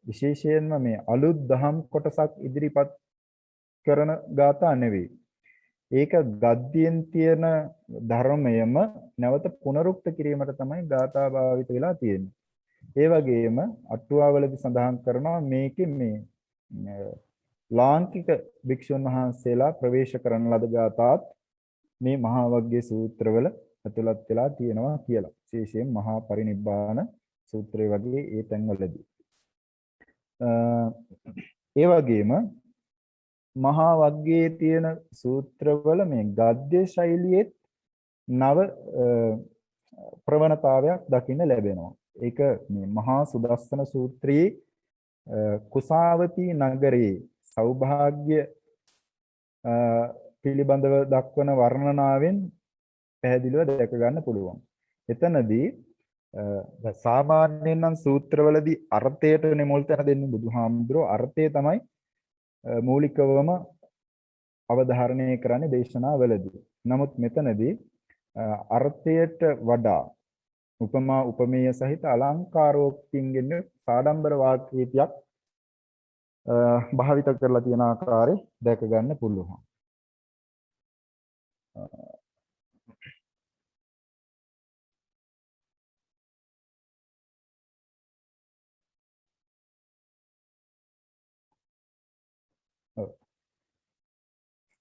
විශේෂයෙන්ම මේ අලුත් දහම් කොටසක් ඉදිරිපත් කරන ගාථා නෙවෙයි. ඒක ගද්දියෙන් තියෙන ධර්මයම නැවත පුනරුක්ත කිරීමට තමයි ගාථා භාවිත වෙලා තියෙන්නේ. ඒ වගේම අටුවාවලදී සඳහන් කරනවා මේකේ මේ ලාංකික භික්ෂුන් වහන්සේලා ප්‍රවේශ කරන ලද ගාථාත් මේ මහා වග්ගයේ සූත්‍රවල ඇතුළත් වෙලා තියෙනවා කියලා. විශේෂයෙන් මහා පරිනිබ්බාන සූත්‍රය වගේ ඒ තැන්වලදී. ඒ වගේම මහා වග්ගයේ තියෙන සූත්‍රවල මේ ගද්‍ය ශෛලියේ නව ප්‍රවණතාවයක් දකින්න ලැබෙනවා. ඒක මේ මහා සුදස්සන සූත්‍රයේ කුසාවතී නගරයේ සෞභාග්‍ය පිළිබඳව දක්වන වර්ණනාවෙන් පැහැදිලිව දැක ගන්න පුළුවන්. එතනදී සාමාන්‍යයෙන් නම් සූත්‍රවලදී අර්ථයට මුල් තැන දෙන්නේ බුදුහාමුදුරුවෝ. අර්ථය තමයි මූලිකවම අවධාරණය කරන්නේ දේශනාවලදී. නමුත් මෙතනදී අර්ථයට වඩා උපමා උපමේය සහිත අලංකාරෝක්තියින්ගෙන් සාඩම්බර වාක්‍යයක් භාවිත කරලා තියෙන ආකාරය දැක ගන්න පුළුවන්.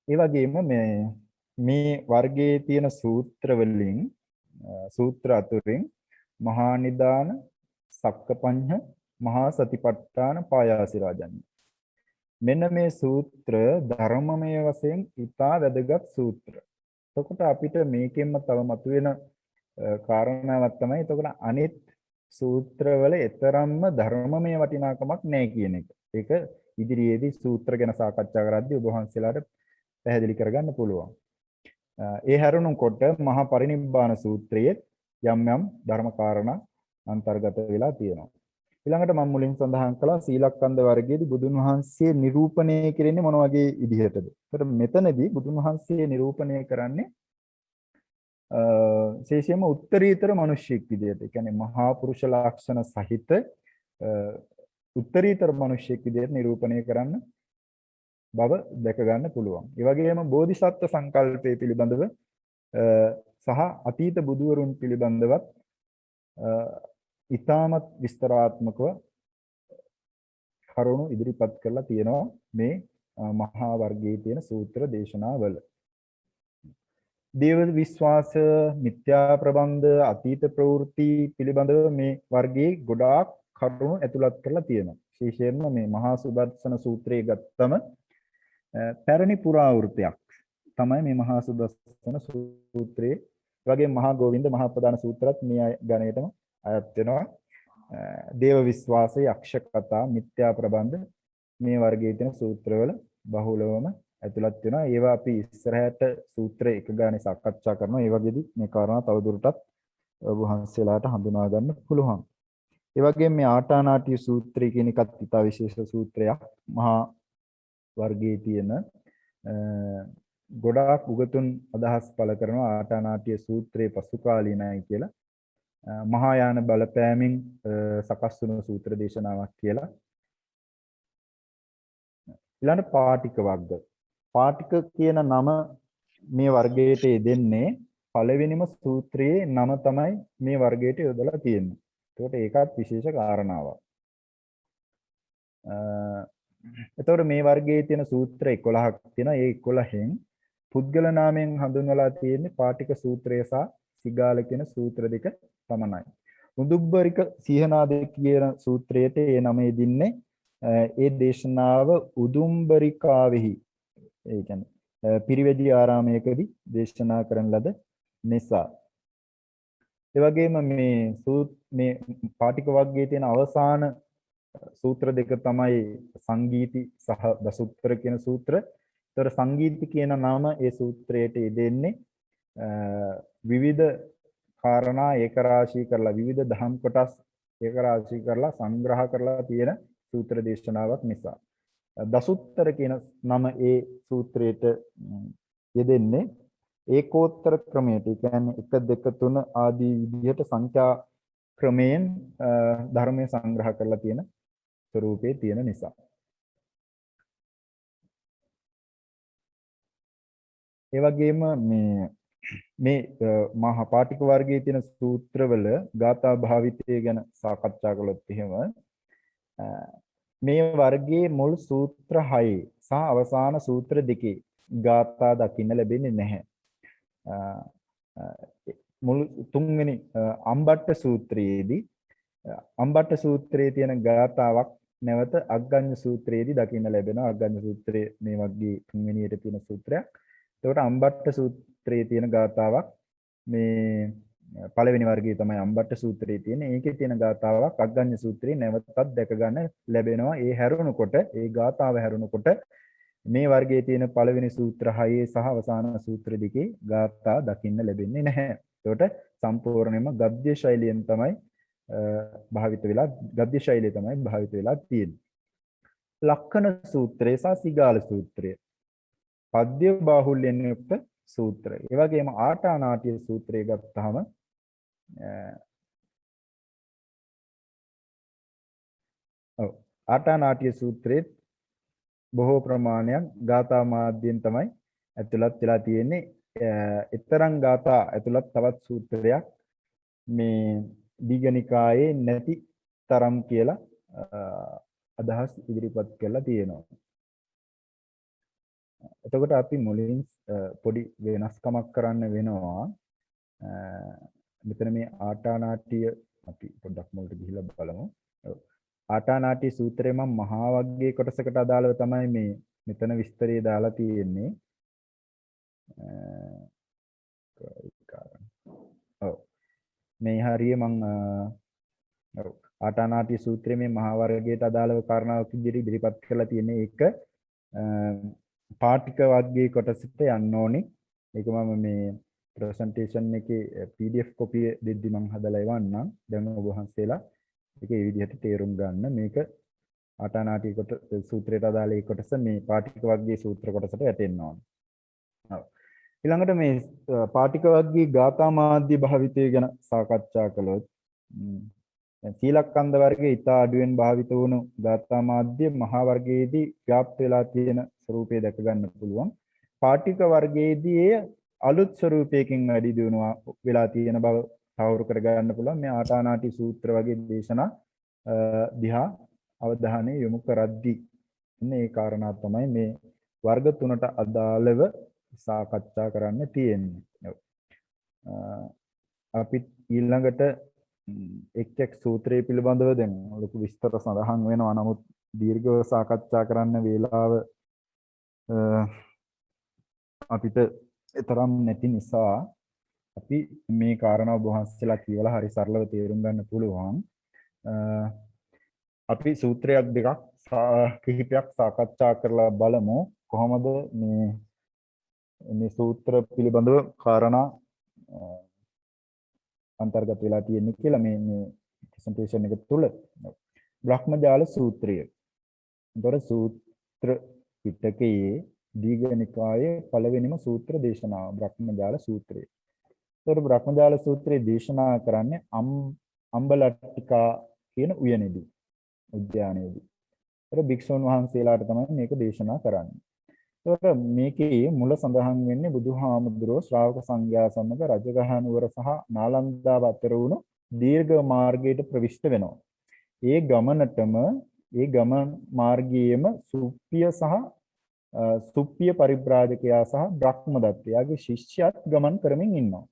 ඒ වගේම මේ වර්ගයේ තියෙන සූත්‍ර වලින් සූත්‍ර අතුරින් මහා නිදාන, සක්කපඤ්ඤ, මහා සතිපට්ඨාන, පායාසි රාජන්‍ය. මෙන්න මේ සූත්‍ර ධර්මමය වශයෙන් ඉතා වැදගත් සූත්‍ර. එතකොට අපිට මේකෙන්ම තව මතුවෙන කාරණාවක් තමයි එතකොට අනිත් සූත්‍රවල ඊතරම්ම ධර්මමය වටිනාකමක් නැහැ කියන එක. ඒක ඉදිරියේදී සූත්‍ර ගැන සාකච්ඡා කරද්දී ඔබ වහන්සේලාට පැහැදිලි කරගන්න පුළුවන්. ඒ හැරුණුකොට මහා පරිනිබ්බාන සූත්‍රයේ යම් යම් ධර්ම කාරණා අන්තර්ගත වෙලා තියෙනවා. ඊළඟට මම මුලින් සඳහන් කළා සීලක්ඛන්ධ වර්ගයේදී බුදුන් වහන්සේ නිරූපණය කරන්නේ මොන වගේ විදිහටද? ඒතර මෙතනදී බුදුන් වහන්සේ නිරූපණය කරන්නේ විශේෂයෙන්ම උත්තරීතර මිනිසෙක් විදිහට. ඒ කියන්නේ මහා පුරුෂ ලක්ෂණ සහිත උත්තරීතර මිනිසෙක් විදිහට නිරූපණය කරන්න බව දැක ගන්න පුළුවන්. ඒ වගේම බෝධිසත්ව සංකල්පය පිළිබඳව සහ අතීත බුදුවරුන් පිළිබඳවත් ඉතාමත් විස්තරාත්මකව කරුණු ඉදිරිපත් කරලා තියෙනවා මේ මහා වර්ගයේ තියෙන සූත්‍ර දේශනාවල. දේව විශ්වාස, මිත්‍යා ප්‍රබන්ධ, අතීත ප්‍රවෘත්ති පිළිබඳව මේ වර්ගයේ ගොඩාක් කරුණු ඇතුළත් කරලා තියෙනවා. විශේෂයෙන්ම මේ මහා සුදර්ශන සූත්‍රයේ ගත්තම පැරණි පුරාවෘත්තයක් තමයි මේ මහා සුදස්සන සූත්‍රයේ. ඒ වගේම මහා ගෝවින්ද මහා ප්‍රධාන සූත්‍රات මේ ගණයටම අයත් වෙනවා. දේව විශ්වාසය, යක්ෂ කතා, මිත්‍යා ප්‍රබන්ධ මේ වර්ගයේ තියෙන සූත්‍රවල බහුලවම ඇතුළත් වෙනවා. ඒවා අපි ඉස්සරහට සූත්‍ර එක ගානේ සාකච්ඡා කරනවා. ඒ වගේදී මේ කාරණා තවදුරටත් ඔබ වහන්සේලාට හඳුනා ගන්න පුළුවන්. ඒ වගේම මේ ආටානාටිය සූත්‍රය කියන එකත් ඉතා විශේෂ සූත්‍රයක්. මහා වර්ගයේ තියෙන ගොඩාක් උගතුන් අදහස් පළ කරනවා ආටානාටිය සූත්‍රයේ පසු කාලීනයි කියලා. මහායාන බලපෑමින් සකස් වුණු සූත්‍ර දේශනාවක් කියලා. ඊළඟ පාටික වර්ග. පාටික කියන නම මේ වර්ගයට යෙදෙන්නේ පළවෙනිම සූත්‍රයේ නම තමයි මේ වර්ගයට යොදලා තියෙන්නේ. ඒකට ඒකත් විශේෂ කාරණාවක්. එතකොට මේ වර්ගයේ තියෙන සූත්‍ර 11ක් තියෙනවා. ඒ 11න් පුද්ගල නාමයෙන් හඳුන්වලා තියෙන්නේ පාටික සූත්‍රය සහ සිගාල කියන සූත්‍ර දෙක පමණයි. උදුබ්බරික සීහනාද කියන සූත්‍රයට ඒ නම යෙදින්නේ ඒ දේශනාව උදුම්බරිකාවෙහි, ඒ කියන්නේ පිරිවැජි ආරාමයකදී දේශනා කරන ලද නිසා. ඒ වගේම මේ පාටික වර්ගයේ තියෙන අවසාන සූත්‍ර දෙක තමයි සංගීති සහ දසුත්තර කියන සූත්‍ර. ඒතර සංගීති කියන නම ඒ සූත්‍රයට යෙදෙන්නේ විවිධ කාරණා ඒක රාශී කරලා විවිධ දහම් කොටස් ඒක රාශී කරලා සංග්‍රහ කරලා තියෙන සූත්‍ර දේශනාවක් නිසා. දසුත්තර කියන නම ඒ සූත්‍රයට යෙදෙන්නේ ඒකෝත්තර ක්‍රමයට. ඒ කියන්නේ 1 2 3 ආදී විදිහට සංඛ්‍යා ක්‍රමයෙන් ධර්මයේ සංග්‍රහ කරලා තියෙන ස්වරූපයේ තියෙන නිසා. ඒ වගේම මේ මහා පාටික වර්ගයේ තියෙන සූත්‍රවල ගාථා භාවිතය ගැන සාකච්ඡා කළොත් එහෙම මේ වර්ගයේ මුල් සූත්‍ර 6 සහ අවසාන සූත්‍ර 2 ගාථා දකින්න ලැබෙන්නේ නැහැ. මුල් තුන්වෙනි අම්බට්ට සූත්‍රයේදී අම්බට්ට සූත්‍රයේ තියෙන ගාථාවක් නැවත අග්ගඤ්ඤ සූත්‍රයේදී දකින්න ලැබෙනවා. අග්ගඤ්ඤ සූත්‍රයේ මේ වගේ තුන්වෙනියට තියෙන සූත්‍රයක්. එතකොට අම්බට්ට සූත්‍රයේ තියෙන ගාථාවක් මේ පළවෙනි වර්ගයේ තමයි අම්බට්ට සූත්‍රයේ තියෙන්නේ. ඒකේ තියෙන ගාථාවක් අග්ගඤ්ඤ සූත්‍රයේ නැවතත් දැක ගන්න ලැබෙනවා. ඒ හැරුණකොට ඒ ගාථාව හැරුණකොට මේ වර්ගයේ තියෙන පළවෙනි සූත්‍ර 6 සහ අවසාන සූත්‍ර 2 ගාථා දකින්න ලැබෙන්නේ නැහැ. එතකොට සම්පූර්ණයෙන්ම ගද්‍ය ශෛලියෙන් තමයි භාවිත වෙලා ගද්‍ය ශෛලිය තමයි භාවිත වෙලා තියෙන්නේ. ලක්ඛණ සූත්‍රය සහ සිගාල සූත්‍රය පද්‍ය බාහුල්‍යයෙන් යුක්ත සූත්‍රය. ඒ වගේම ආටානාටිය සූත්‍රය ගත්තාම ආටානාටිය සූත්‍රයේ බොහෝ ප්‍රමාණයක් ගාථා මාධ්‍යයෙන් තමයි ඇතුළත් වෙලා තියෙන්නේ. ඊතරම් ගාථා ඇතුළත් තවත් සූත්‍රයක් මේ දීඝනිකායේ නැති තරම් කියලා අදහස් ඉදිරිපත් කරලා තියෙනවා. එතකොට අපි මුලින් පොඩි වෙනස්කමක් කරන්න වෙනවා. මෙතන මේ ආටානාටිය අපි පොඩ්ඩක් මුලට ගිහිල්ලා බලමු. ආටානාටි සූත්‍රයේ මම මහා වග්ගයේ කොටසකට අදාළව තමයි මේ මෙතන විස්තරය දාලා තියෙන්නේ. මේ හරිය මම ආටානාටි සූත්‍රයේ මේ මහා වර්ගයට අදාළව කාරණාවක් ඉදිරිපත් කරලා තියෙන්නේ. ඒක පාටික වග්ගයේ කොටසට යන්න ඕනේ. ඒක මම මේ ප්‍රසන්ටේෂන් එකේ PDF කොපිය දෙද්දි මම හදලා එවන්නම්. දැන් ඔබ වහන්සේලා ඒක ඒ විදිහට තේරුම් ගන්න. මේක ආටානාටි කොට සූත්‍රයට අදාළ ඒ කොටස මේ පාටික වග්ගයේ සූත්‍ර කොටසට වැටෙන්න ඕනේ. ඊළඟට මේ පාටික වග්ගයේ ගාථා මාධ්‍ය භාවිතය ගැන සාකච්ඡා කළොත් සීලක්ඛන්ද වර්ගයේ ඊට අඩුවෙන් භාවිත වුණු ගාථා මාධ්‍ය මහා වර්ගයේදී ව්‍යාප්ත වෙලා තියෙන ස්වරූපය දැක ගන්න පුළුවන්. පාටික වර්ගයේදී ඒ අලුත් ස්වරූපයකින් වැඩි දියුණුව වෙලා තියෙන බව තවුරු කර ගන්න පුළුවන්. මේ ආටානාටි සූත්‍ර වගේ දේශනා දිහා අවධානය යොමු කරද්දී ඉන්නේ ඒ කාරණා තමයි මේ වර්ග තුනට අදාළව සාකච්ඡා කරන්න තියෙන්නේ. අපි ඊළඟට එක් සූත්‍රයේ පිළිබඳව දැන් ලොකු විස්තර සඳහන් වෙනවා. නමුත් දීර්ඝව සාකච්ඡා කරන්න වේලාව අපිට තරම් නැති නිසා අපි මේ කාරණාව වහන්සේලා කියවලා හරි සරලව තේරුම් ගන්න පුළුවන්. අපි සූත්‍රයක් දෙකක් කිහිපයක් සාකච්ඡා කරලා බලමු කොහොමද මේ සූත්‍ර පිළිබඳව කාරණා අන්තර්ගත වෙලා තියෙන්නේ කියලා මේ ප්‍රසන්ටේෂන් එක තුල. බ්‍රහ්මජාල සූත්‍රය. ඒතර සූත්‍ර පිටකයේ දීඝනිකායේ පළවෙනිම සූත්‍ර දේශනාව බ්‍රහ්මජාල සූත්‍රය. ඒතර බ්‍රහ්මජාල සූත්‍රයේ දේශනා කරන්නේ අම්බලට්ටිකා කියන උයනේදී උද්‍යානයේදී. ඒතර භික්ෂුන් වහන්සේලාට තමයි මේක දේශනා කරන්නේ. ඒතර මේකේ මුල සඳහන් වෙන්නේ බුදුහාමුදුරුවෝ ශ්‍රාවක සංඝයා සමග රජගහ නුවර සහ නාලන්දාව අතර වුණු දීර්ඝ මාර්ගයට ප්‍රවිෂ්ඨ වෙනවා. ඒ ගමන මාර්ගයේම සුප්පිය පරිබ්‍රාජකයා සහ බ්‍රහ්මදත්තයාගේ ශිෂ්‍යයත් ගමන් කරමින් ඉන්නවා.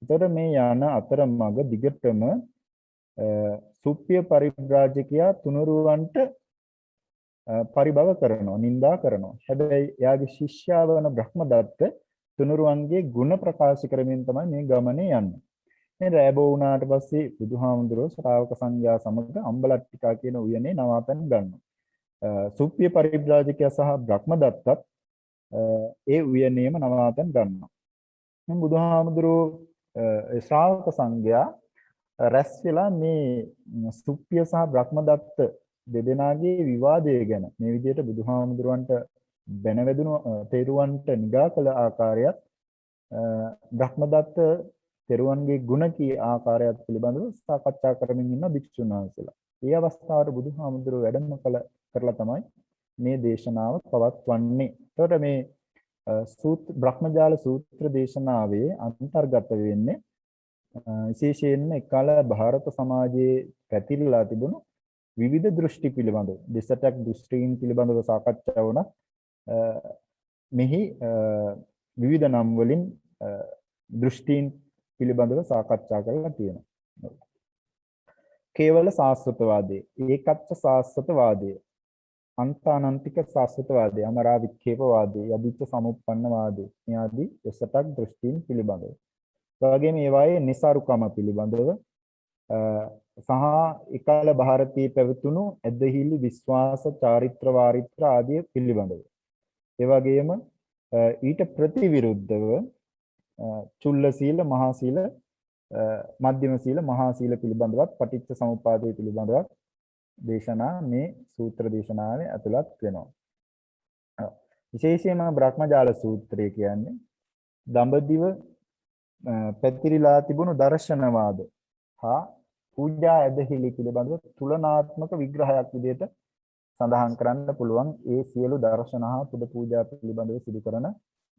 එතකොට මේ යන අතරමඟ දිගටම සුප්පිය පරිබ්‍රාජකයා තුනුරුවන්ට පරිභව කරනවා, නිඳා කරනවා. හැබැයි එයාගේ ශිෂ්‍යයා වන බ්‍රහ්මදත්ත තුනුරුවන්ගේ ගුණ ප්‍රකාශ කරමින් තමයි මේ ගමනේ යන්නේ. මේ රැබෝ වුණාට පස්සේ බුදුහාමුදුරුවෝ ශ්‍රාවක සංඝයා සමග අම්බලට්ටිකා කියන උයනේ නවාතැන් ගන්නවා. සුප්පිය පරිබ්‍රාජකයා සහ බ්‍රහ්මදත්තත් ඒ උයනේම නවාතැන් ගන්නවා. දැන් බුදුහාමුදුරුවෝ ශ්‍රාවක සංඝයා රැස් වෙලා මේ සුප්පිය සහ බ්‍රහ්මදත්ත දෙදෙනාගේ විවාදය ගැන මේ විදිහට බුදුහාමුදුරුවන්ට බැනවැදුණු තෙරුවන්ට නිගා කළ ආකාරයත් බ්‍රහ්මදත්ත තෙරුවන්ගේ ගුණ කී ආකාරයත් පිළිබඳව සාකච්ඡා කරමින් ඉන්න භික්ෂුන් වහන්සේලා. මේ අවස්ථාවට බුදුහාමුදුරුවෝ වැඩම කරලා තමයි මේ දේශනාව පවත්වන්නේ. එතකොට මේ බ්‍රහ්මජාල සූත්‍ර දේශනාවේ අන්තර්ගත වෙන්නේ විශේෂයෙන්ම එකල ಭಾರತ සමාජයේ පැතිරලා තිබුණු විවිධ දෘෂ්ටි පිළිබඳව දෙසටක් දෘෂ්ටීන් පිළිබඳව සාකච්ඡා වුණා. මෙහි විවිධ නම් වලින් දෘෂ්ටීන් පිළිබඳව සාකච්ඡා කරලා තියෙනවා. කේවල සාස්වතවාදී, ඒකච්ච සාස්වතවාදී, අන්තානන්තික සාස්වතවාදී, අමරා වික්ඛේපවාදී, යදිච්ච සමුප්පන්නවාදී මේ ආදී දෙසටක් දෘෂ්ටීන් පිළිබඳව. ඒ වගේම මේවායේ නිසාරුකම පිළිබඳව සහ එකල ಭಾರತೀය පැවතුණු ඇදහිලි විශ්වාස චාරිත්‍ර වාරිත්‍ර ආදී පිළිබඳව. ඒ වගේම ඊට ප්‍රතිවිරුද්ධව චුල්ල සීල, මහා සීල, මධ්‍යම සීල, මහා සීල පිළිබඳවත් පටිච්ච සමුප්පාදයේ පිළිබඳවත් දේශනා මේ සූත්‍ර දේශනාවේ ඇතුළත් වෙනවා. විශේෂයෙන්ම බ්‍රහ්මජාල සූත්‍රය කියන්නේ දඹදිව පැතිරිලා තිබුණු දර්ශනවාද හා පූජා ඇදහිලි පිළිබඳව තුලනාත්මක විග්‍රහයක් විදිහට සඳහන් කරන්න පුළුවන්. ඒ සියලු දර්ශන හා පුද පූජා පිළිබඳව සිදු කරන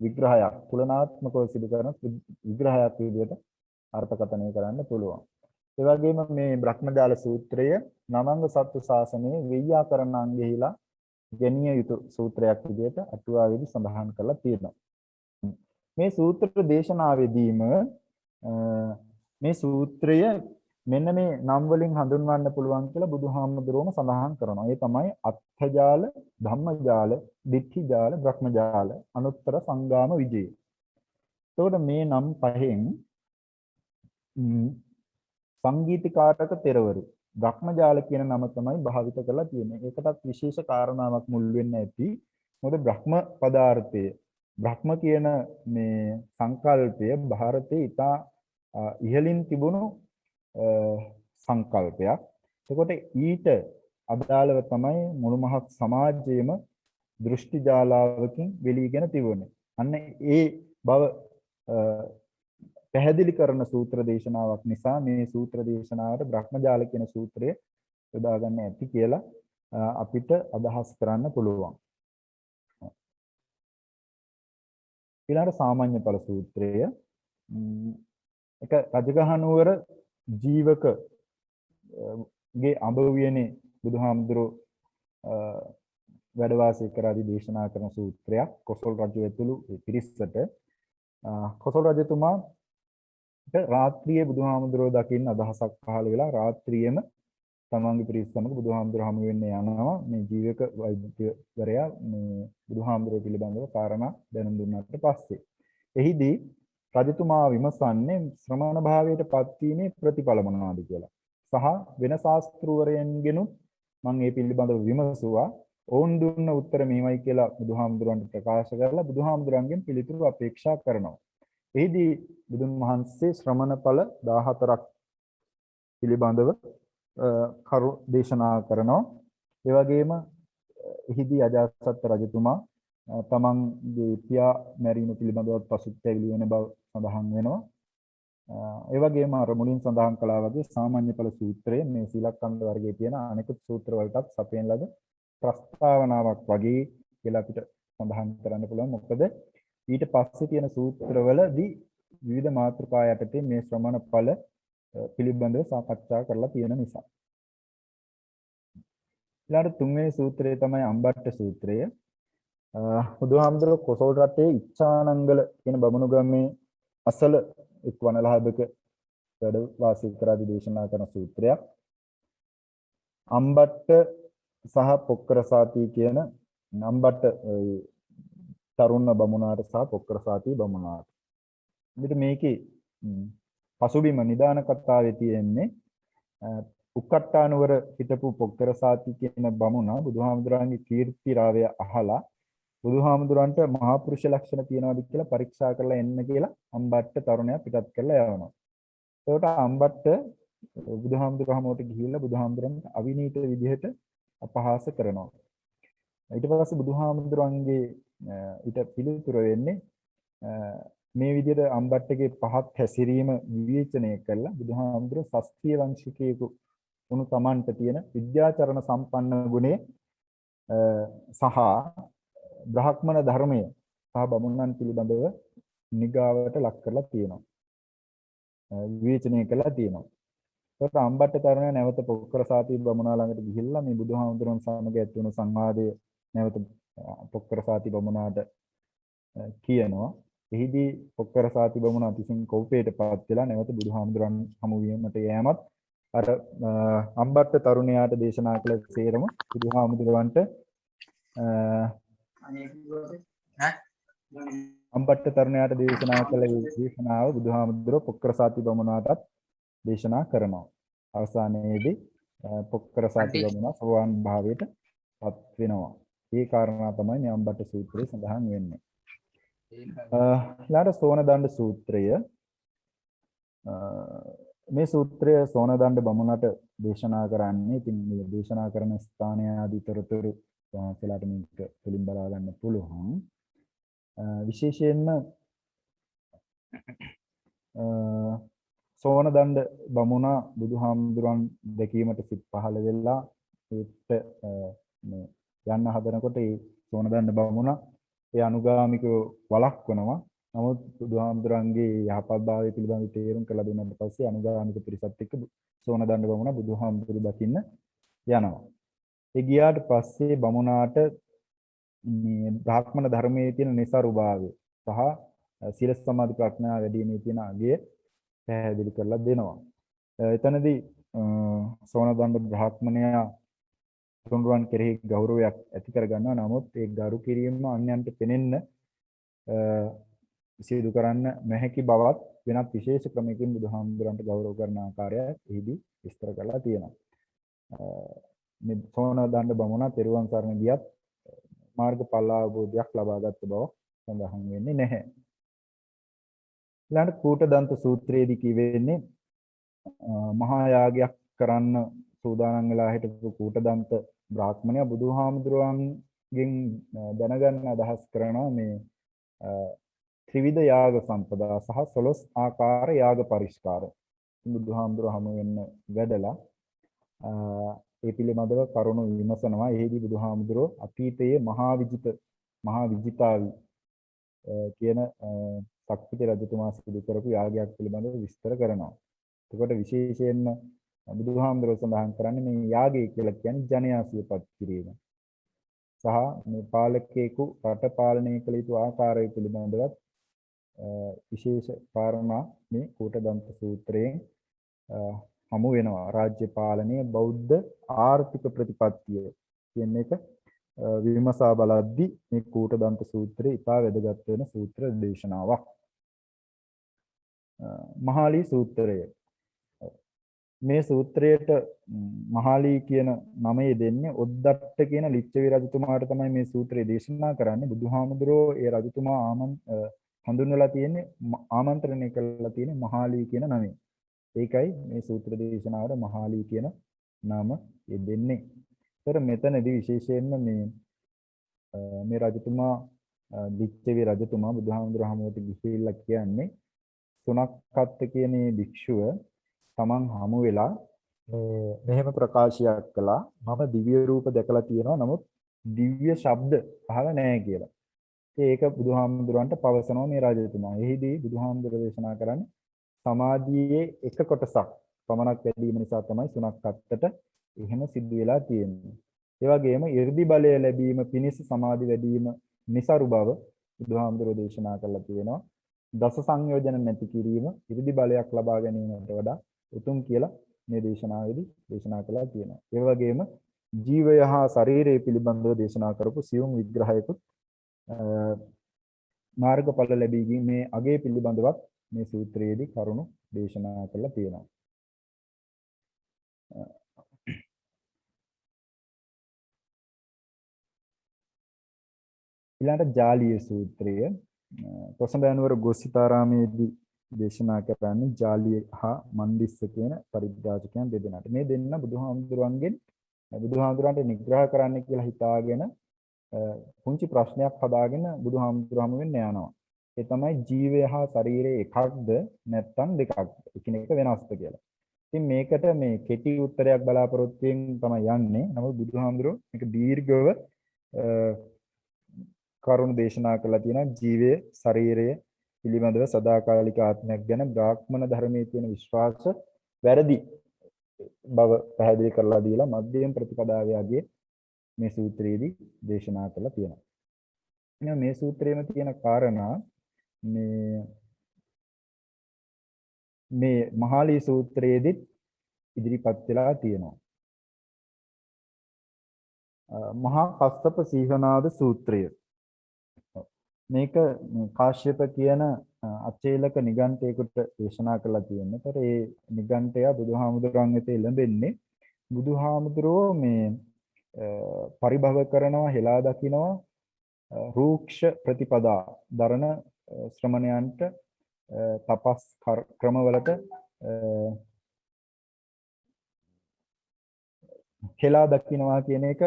විග්‍රහයක්, තුලනාත්මකව සිදු කරන විග්‍රහයක් විදිහට අර්ථකථනය කරන්න පුළුවන්. ඒ වගේම මේ බ්‍රහ්මජාල සූත්‍රය නවංග සත්තු ශාසනයේ ව්‍යාකරණ අංගෙහිලා ගෙනිය යුතු සූත්‍රයක් විදිහට අටුවාවේදී සඳහන් කරලා තියෙනවා. මේ සූත්‍ර දේශනාවේදීම මේ සූත්‍රය මෙන්න මේ නම් වලින් හඳුන්වන්න පුළුවන් කියලා බුදුහාමුදුරුවෝම සඳහන් කරනවා. ඒ තමයි අත්ථජාල, ධම්මජාල, දිට්ඨිජාල, බ්‍රහ්මජාල, අනුත්තර සංගාම විජය. එතකොට මේ නම් පහෙන් සංගීතකාරක තෙරවරු බ්‍රහ්මජාල කියන නම තමයි භාවිත කරලා තියෙන්නේ. ඒකටත් විශේෂ කාරණාවක් මුල් වෙන්න ඇති. මොකද බ්‍රහ්ම පදාර්ථය, බ්‍රහ්ම කියන මේ සංකල්පය ಭಾರತයේ ඉතා ඉහළින් තිබුණු සංකල්පයක්. එතකොට ඊට අදාළව තමයි මුළු මහත් සමාජයේම දෘෂ්ටි ජාලාවකින් වෙලීගෙන තිබුණේ. අන්න ඒ බව පැහැදිලි කරන සූත්‍ර දේශනාවක් නිසා මේ සූත්‍ර දේශනාවට බ්‍රහ්මජාල කියන සූත්‍රය යොදා ගන්න ඇති කියලා අපිට අදහස් කරන්න පුළුවන්. ඊළඟ සාමාන්‍ය ඵල සූත්‍රය එක රජගහනුවර ජීවක ගේ අඹවියනේ බුදුහාමුදුරෝ වැඩ වාසය කරාදී දේශනා කරන සූත්‍රයක්. කොසල් රජු ඇතුළු පිරිසට කොසල් රජතුමා රාත්‍රියේ බුදුහාමුදුරෝ දකින්න අදහසක් පහළ වෙලා රාත්‍රියේම තමන්ගේ පිරිස සමග බුදුහාමුදුරෝ හමු වෙන්න යනවා. මේ ජීවක වෛද්‍යවරයා මේ බුදුහාමුදුරෝ පිළිබඳව කාරණා දැනුම් දුන්නාට පස්සේ එහිදී රජතුමා විමසන්නේ ශ්‍රමණ භාවයට පත්වීමේ ප්‍රතිඵල මොනවාද කියලා. සහ වෙන ශාස්ත්‍රවරයන්ගෙනුත් මම මේ පිළිබඳව විමසුවා. ඔවුන් දුන්න උත්තර මේවයි කියලා බුදුහාමුදුරන්ට ප්‍රකාශ කරලා බුදුහාමුදුරන්ගෙන් පිළිතුරු අපේක්ෂා කරනවා. එහිදී බුදුන් වහන්සේ ශ්‍රමණ ඵල 14ක් පිළිබඳව කරු දේශනා කරනවා. ඒ වගේම එහිදී අජාසත් රජතුමා තමන්ගේ පියා මැරීම පිළිබඳව පසුතැවිලි වෙන බව සඳහන් වෙනවා. ඒ වගේම අර මුලින් සඳහන් කළා වගේ සාමාන්‍ය ඵල සූත්‍රයේ මේ සීලකන්ද වර්ගයේ තියෙන අනෙකුත් සූත්‍ර වලටත් සපයන ලද ප්‍රස්තාවනාවක් වගේ කියලා අපිට සඳහන් කරන්න පුළුවන්. මොකද ඊට පස්සේ තියෙන සූත්‍රවලදී විවිධ මාතෘකා යටතේ මේ ශ්‍රමණ ඵල පිළිබඳව සාකච්ඡා කරලා තියෙන නිසා. ඊළඟ තුන්වෙනි සූත්‍රය තමයි අම්බට්ඨ සූත්‍රය. බුදුහාමුදුරුවෝ කොසල් රටේ ඉච්ඡානංගල කියන බමුණු ගමේ අසල එක් වනලහබක වැඩ වාසය කරාදී දේශනා කරන සූත්‍රයක්. අම්බට්ඨ සහ පොක්කරසාති කියන අම්බට්ඨ තරුණ බමුණාට සහ පොක්කරසාති බමුණාට. ඉතින් මේකේ පසුබිම නිදාන කතාවේ තියෙන්නේ උක්කට්ටානුවර හිටපු පොක්කරසාති කියන බමුණා බුදුහාමුදුරන්ගේ කීර්තිරාවය අහලා බුදුහාමුදුරන්ට මහා පුරුෂ ලක්ෂණ තියනවාද කියලා පරීක්ෂා කරලා එන්න කියලා අම්බට්ඨ තරුණයා පිටත් කරලා යවනවා. ඒකට අම්බට්ඨ බුදුහාමුදුරහමෝට ගිහිල්ලා බුදුහාමුදුරන්ට අවිනීත විදිහට අපහාස කරනවා. ඊට පස්සේ බුදුහාමුදුරන්ගේ ඊට පිළිතුර වෙන්නේ මේ විදිහට අම්බට්ඨගේ පහත් හැසිරීම විවේචනය කළා බුදුහාමුදුර ශාස්ත්‍රීය වංශිකයෙකු වුණු තමන්ට තියෙන විද්‍යාචරණ සම්පන්න ගුණය සහ බ්‍රාහ්මණ ධර්මය සහ බමුණන් පිළිබඳව නිගාවට ලක් කරලා තියෙනවා. විවේචනය කළා තියෙනවා. ඒකට අම්බට්ට තරුණයා නැවත පොක්කර සාති බමුණා ළඟට ගිහිල්ලා මේ බුදුහාමුදුරන් සමග ඇති වුණු සංවාදය නැවත පොක්කර සාති බමුණාට කියනවා. එහිදී පොක්කර සාති බමුණා අතිසින් කෝපයටපත් වෙලා නැවත බුදුහාමුදුරන් හමු වීමට යෑමත් අර අම්බට්ට තරුණයාට දේශනා කළ සේරම බුදුහාමුදුරන්ට අම්බට්ට තරුණයාට දේශනා කළ දේශනාව බුදුහාමුදුරුවෝ පොක්කර සාති බමුණාටත් දේශනා කරනවා. අවසානයේදී පොක්කර සාති බමුණා සෝවාන් භාවයට පත් වෙනවා. මේ කාරණා තමයි මේ අම්බට්ට සූත්‍රයේ සඳහන් වෙන්නේ. ඊළඟ සෝනදණ්ඩ සූත්‍රය මේ සූත්‍රය සෝනදණ්ඩ බමුණට දේශනා කරන්නේ. ඉතින් මේ දේශනා කරන ස්ථානය ආදී තොරතුරු වහන්සේලාට මේක පිළින් බලා ගන්න පුළුවන්. විශේෂයෙන්ම සෝනදණ්ඩ බමුණා බුදුහාමුදුරන් දැකීමට සිත් පහළ වෙලා ඒත් මේ යන්න හදනකොට ඒ සෝනදණ්ඩ බමුණා ඒ අනුගාමිකව වළක්වනවා. නමුත් බුදුහාමුදුරන්ගේ යහපත් භාවය පිළිබඳව තේරුම් කළ දුන්නාට පස්සේ අනුගාමික පිරිසත් එක්ක සෝනදණ්ඩ බමුණා බුදුහාමුදුරු දකින්න යනවා. ඒ ගියාට පස්සේ බමුණාට මේ බ්‍රාහ්මණ ධර්මයේ තියෙන નિසරුභාවය සහ සීල සමාධි ප්‍රඥා වැඩිීමේ තියෙන අගය පැහැදිලි කරලා දෙනවා. එතනදී සෝනදණ්ඩ බ්‍රාහ්මණයා තුන්රුවන් කෙරෙහි ගෞරවයක් ඇති කර ගන්නවා. නමුත් ඒ ගරු කිරීම අන්‍යයන්ට පෙනෙන්න සිදු කරන්න නොහැකි බවත් වෙනත් විශේෂ ක්‍රමයකින් බුදුහාමුදුරන්ට ගෞරව කරන ආකාරය එහිදී විස්තර කරලා තියෙනවා. මේ සෝනදණ්ඩ බමුණා තෙරුවන් සරණ ගියත් මාර්ගඵල අවබෝධයක් ලබාගත් බව සඳහන් වෙන්නේ නැහැ. ඊළඟ කූටදන්ත සූත්‍රයේදී කියවෙන්නේ මහා යාගයක් කරන්න සූදානම් වෙලා හිටපු කූටදන්ත බ්‍රාහ්මණයා බුදුහාමුදුරන්ගෙන් දැනගන්න අදහස් කරනවා මේ ත්‍රිවිධ යාග සම්පදා සහ 12 ආකාර යාග පරිස්කාර. බුදුහාමුදුර හමු වෙන්න වැඩලා ඒ පිළිබඳව කරුණු විමසනවා. එහිදී බුදුහාමුදුරෝ අතීතයේ මහා විජිතාවි කියන සක්විති රජතුමා සිදු කරපු යාගයක් පිළිබඳව විස්තර කරනවා. එතකොට විශේෂයෙන්ම බුදුහාමුදුරෝ සඳහන් කරන්නේ මේ යාගය කියලා කියන්නේ ජනයා සියපත් කිරීම. සහ මේ පාලකයෙකු රට පාලනය කළ යුතු ආකාරය පිළිබඳවත් විශේෂ කාරණා මේ කූටදන්ත සූත්‍රයෙන් හමු වෙනවා. රාජ්‍ය පාලනයේ බෞද්ධ ආර්ථික ප්‍රතිපත්තිය කියන එක විමසා බලද්දී මේ කූටදන්ත සූත්‍රය ඉතා වැදගත් වෙන සූත්‍ර දේශනාවක්. මහාලී සූත්‍රය. මේ සූත්‍රයට මහාලී කියන නම දෙන්නේ ඔද්දට්ට කියන ලිච්ඡවි රජතුමාට තමයි මේ සූත්‍රය දේශනා කරන්නේ. බුදුහාමුදුරෝ ඒ රජතුමා හඳුන්වලා තියෙන්නේ ආමන්ත්‍රණය කළා තියෙන්නේ මහාලී කියන නමෙන්. ඒකයි මේ සූත්‍ර දේශනාවට මහාලී කියන නම දෙන්නේ. ඒතර මෙතනදී විශේෂයෙන්ම මේ රජතුමා ලිච්ඡවි රජතුමා බුදුහාමුදුරුවෝ හමුවට ගිහිල්ලා කියන්නේ සුනක්කත් කියන භික්ෂුව තමන් හමු වෙලා මෙහෙම ප්‍රකාශයක් කළා. මම දිව්‍ය රූප දැකලා තියෙනවා. නමුත් දිව්‍ය ශබ්ද අහලා නැහැ කියලා. ඒක බුදුහාමුදුරන්ට පවසනවා මේ රජතුමා. එහිදී බුදුහාමුදුරුවෝ දේශනා කරන්නේ සමාධියේ එක කොටසක් පමණක් වැඩිම නිසා තමයි සුනක්කත්තට එහෙම සිද්ධ වෙලා තියෙන්නේ. ඒ වගේම 이르දි බලය ලැබීම පිණිස සමාධි වැඩිම નિසරු බව බුදුහාමුදුරුවෝ දේශනා කරලා තියෙනවා. දස සංයෝජන නැති කිරීම 이르දි බලයක් ලබා ගැනීමට වඩා උතුම් කියලා මේ දේශනාවේදී දේශනා කළා තියෙනවා. ඒ වගේම ජීවය හා ශරීරය පිළිබඳව දේශනා කරපු සියුම් විග්‍රහයකුත් මාර්ගඵල ලැබීමේ අගය පිළිබඳවත් මේ සූත්‍රයේදී කරුණු දේශනා කරලා තියෙනවා. ඊළඟට ජාලීය සූත්‍රය කොසඹෑනුවර ගෝසිතාරාමේදී දේශනා කරන්නේ ජාලීය හා මන්දිස්ස කියන පරිබ්‍රාජකයන් දෙදෙනාට. මේ දෙන්න බුදුහාමුදුරන්ට නිග්‍රහ කරන්න කියලා හිතාගෙන පුංචි ප්‍රශ්නයක් හදාගෙන බුදුහාමුදුරම වෙන්න යනවා. ඒ තමයි ජීවය හා ශරීරය එකක්ද නැත්නම් දෙකක්ද? එකිනෙක වෙනස්ද කියලා. ඉතින් මේකට මේ කෙටි උත්තරයක් බලාපොරොත්තු වෙන තමයි යන්නේ. නමුත් බුදුහාමුදුරෝ මේක දීර්ඝව කරුණ දේශනා කළා තියෙනවා. ජීවය, ශරීරය පිළිබඳව සදාකාලික ආත්මයක් ගැන බ්‍රාහ්මණ ධර්මයේ තියෙන විශ්වාස වැරදි බව පැහැදිලි කරලා දීලා මධ්‍යම ප්‍රතිපදාවේ යගේ මේ සූත්‍රයේදී දේශනා කළා තියෙනවා. එහෙනම් මේ සූත්‍රයේම තියෙන කාරණා මේ මහාලී සූත්‍රයේදී ඉදිරිපත් වෙලා තියෙනවා. මහා කස්සප සීහනාද සූත්‍රය. මේක කාශ්‍යප කියන අචේලක නිගණ්ඨයෙකුට දේශනා කළා තියෙනවා. ඒතර ඒ නිගණ්ඨය බුදුහාමුදුරන් වෙත එළඹෙන්නේ බුදුහාමුදුරෝ මේ පරිභව කරනවා, හෙලා දකිනවා රූක්ෂ ප්‍රතිපදා දරණ ශ්‍රමණයන්ට තපස් ක්‍රමවලට හෙලා දකින්නවා කියන එක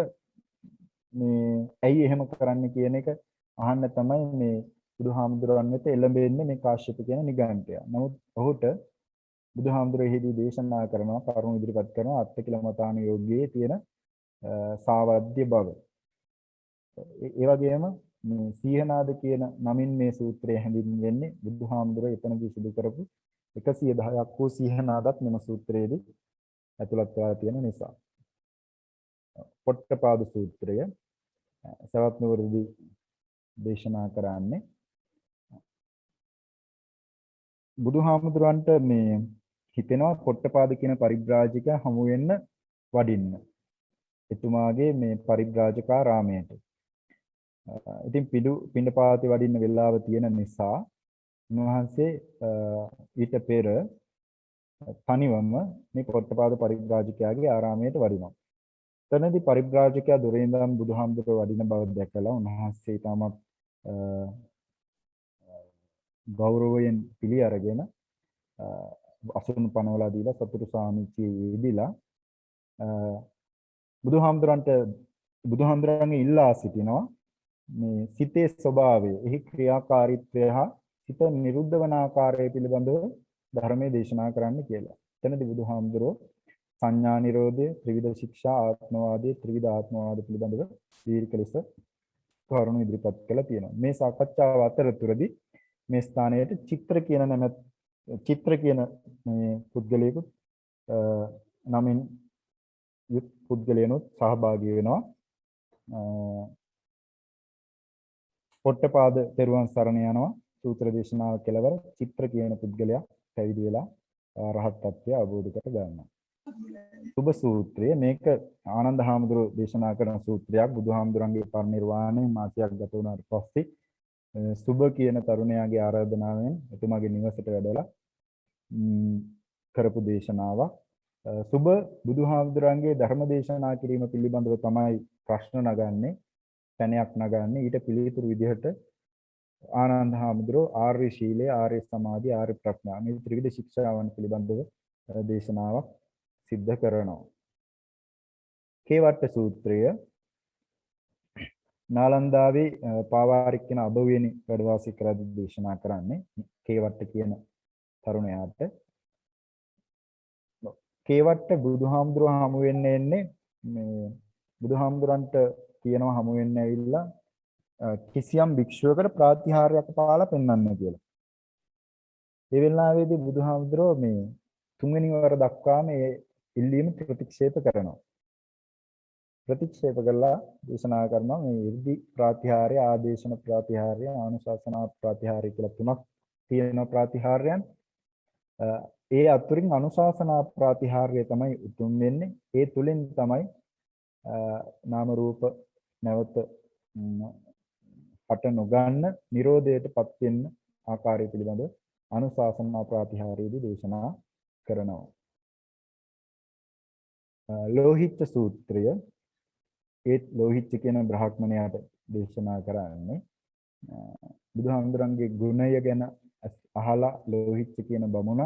මේ ඇයි එහෙම කරන්නේ කියන එක අහන්න තමයි මේ බුදුහාමුදුරන් වෙත එළඹෙන්නේ මේ කාශ්‍යප කියන නිගණ්ඨය. නමුත් ඔහුට බුදුහාමුදුරෙහිදී දේශනා කරනවා, කරුණු ඉදිරිපත් කරනවා අත්තිකිලමතාන යෝග්‍යයේ තියෙන සාවද්‍ය බව. ඒ වගේම මේ සීහනාද කියන නමින් මේ සූත්‍රය හැඳින්වෙන්නේ බුදුහාමුදුරේ එතනදී සිදු කරපු 110ක් වූ සීහනාදත් මෙම සූත්‍රයේදී ඇතුළත් වෙලා තියෙන නිසා. පොට්ටපාද සූත්‍රය සවැත් නුවරදී දේශනා කරන්නේ බුදුහාමුදුරන්ට මේ හිතෙනවා පොට්ටපාද කියන පරිබ්‍රාජකයා හමු වෙන්න වඩින්න. එතුමාගේ මේ පරිබ්‍රාජකාරාමයට. ඉතින් පිඬපාතේ වඩින්න වෙලාව තියෙන නිසා උන්වහන්සේ ඊට පෙර තනිවම මේ පොට්ටපාද පරිබ්‍රාජකයාගේ ආරාමයට වඩිනවා. එතනදී පරිබ්‍රාජකයා දොරේ ඉඳන් බුදුහාමුදුරුවෝ වඩින බව දැකලා උන්වහන්සේ තාමත් ගෞරවයෙන් පිළි අරගෙන අසුන් පනවලා දීලා සතුටු සාමිච්චියේ යෙදিলা බුදුහාමුදුරන්ගේ ඉල්ලා සිටිනවා මේ සිතේ ස්වභාවය, එහි ක්‍රියාකාරීත්වය හා සිත නිරුද්ධ වන ආකාරය පිළිබඳව ධර්මයේ දේශනා කරන්න කියලා. එතනදී බුදුහාමුදුරෝ සංඥා නිරෝධය, ත්‍රිවිධ ශික්ෂා, ආත්මවාදී, ත්‍රිවිධ ආත්මවාද පිළිබඳව දීර්ඝ ලෙස කරුණු ඉදිරිපත් කළා තියෙනවා. මේ සාකච්ඡාව අතරතුරදී මේ ස්ථානයේ චිත්‍ර කියන මේ පුද්ගලයෙකු නමින් යුත් පුද්ගලයනොත් සහභාගී වෙනවා. පොට්ටපාද තෙරුවන් සරණ යනවා. සූත්‍ර දේශනාව කෙලවර චිත්‍ර කියන පුද්ගලයා පැවිදි වෙලා රහත් ත්වය අවබෝධ කර ගන්නවා. සුබ සූත්‍රය මේක ආනන්ද හාමුදුරුවෝ දේශනා කරන සූත්‍රයක්. බුදුහාමුදුරන්ගේ පරිනිර්වාණය මාසයක් ගත වුණාට පස්සේ සුබ කියන තරුණයාගේ ආරාධනාවෙන් එතුමාගේ නිවසට වැඩලා කරපු දේශනාවක්. සුබ බුදුහාමුදුරන්ගේ ධර්ම දේශනා කිරීම පිළිබඳව තමයි ප්‍රශ්න නගන්නේ, පැනයක් නගන්නේ. ඊට පිළිතුරු විදිහට ආනන්ද හාමුදුරුවෝ ආර්ය ශීලය, ආර්ය සමාධි, ආර්ය ප්‍රඥා මේ ත්‍රිවිධ ශික්ෂාවන් පිළිබඳව දේශනාවක් සිද්ධ කරනවා. කේවට්ට සූත්‍රය නාලන්දාවේ පාවාරික් කියන අබවෙනි වැඩ කරද්දී දේශනා කරන්නේ කේවට්ට කියන තරුණයාට. කේවට්ට බුදුහාමුදුරුවෝ හමු වෙන්නේ මේ බුදුහාමුදුරන්ට කියනවා හමු වෙන්න ඇවිල්ලා කිසියම් භික්ෂුවකට ප්‍රාතිහාර්යයක් පාලා පෙන්වන්න කියලා. ඒ වෙලාවේදී බුදුහාමුදුරුවෝ මේ තුන්වෙනි වර දක්වා මේ ඉල්ලීම ප්‍රතික්ෂේප කරනවා. ප්‍රතික්ෂේප කළා දේශනා කරනවා මේ 이르දි ප්‍රාතිහාර්ය, ආදේශන ප්‍රාතිහාර්ය, ආනුශාසනා ප්‍රාතිහාර්ය කියලා තුනක් තියෙන ප්‍රාතිහාර්යයන්. ඒ අතුරින් අනුශාසනා ප්‍රාතිහාර්ය තමයි උතුම් වෙන්නේ. ඒ තුලින් තමයි නාම රූප නැවත පට නොගන්න නිරෝධයටපත් වෙන්න ආකාරය පිළිබඳ අනුශාසනා ප්‍රාතිහාර්යයේදී දේශනා කරනවා. ලෝහිච්ච සූත්‍රය ඒ ලෝහිච්ච කියන බ්‍රාහ්මණයාට දේශනා කරන්නේ බුදුහාමුදුරන්ගේ ගුණය ගැන අහලා ලෝහිච්ච කියන බමුණ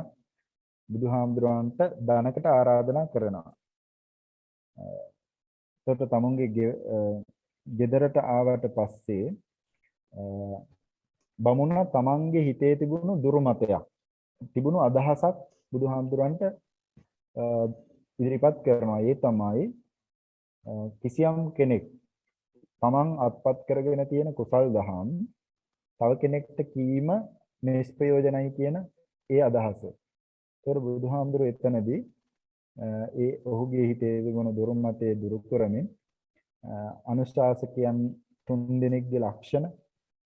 බුදුහාමුදුරන්ට දානකට ආරාධනා කරනවා. එතකොට තමුන්ගේ ගෙදරට ආවට පස්සේ බමුණ තමන්ගේ හිතේ තිබුණු දුර්මතයක් තිබුණු අදහසක් බුදුහාමුදුරන්ට ඉදිරිපත් කරනවා. ඒ තමයි කිසියම් කෙනෙක් තමන් අත්පත් කරගෙන තියෙන කුසල් දහම් තව කෙනෙක්ට කීම නිෂ්ප්‍රයෝජනයි කියන ඒ අදහස. ඒතර බුදුහාමුදුරුවෝ එතනදී ඒ ඔහුගේ හිතේ තිබුණු දුර්මතයේ දුරු කරමින් අනුශාසකයන් 3 දෙනෙක්ගේ ලක්ෂණ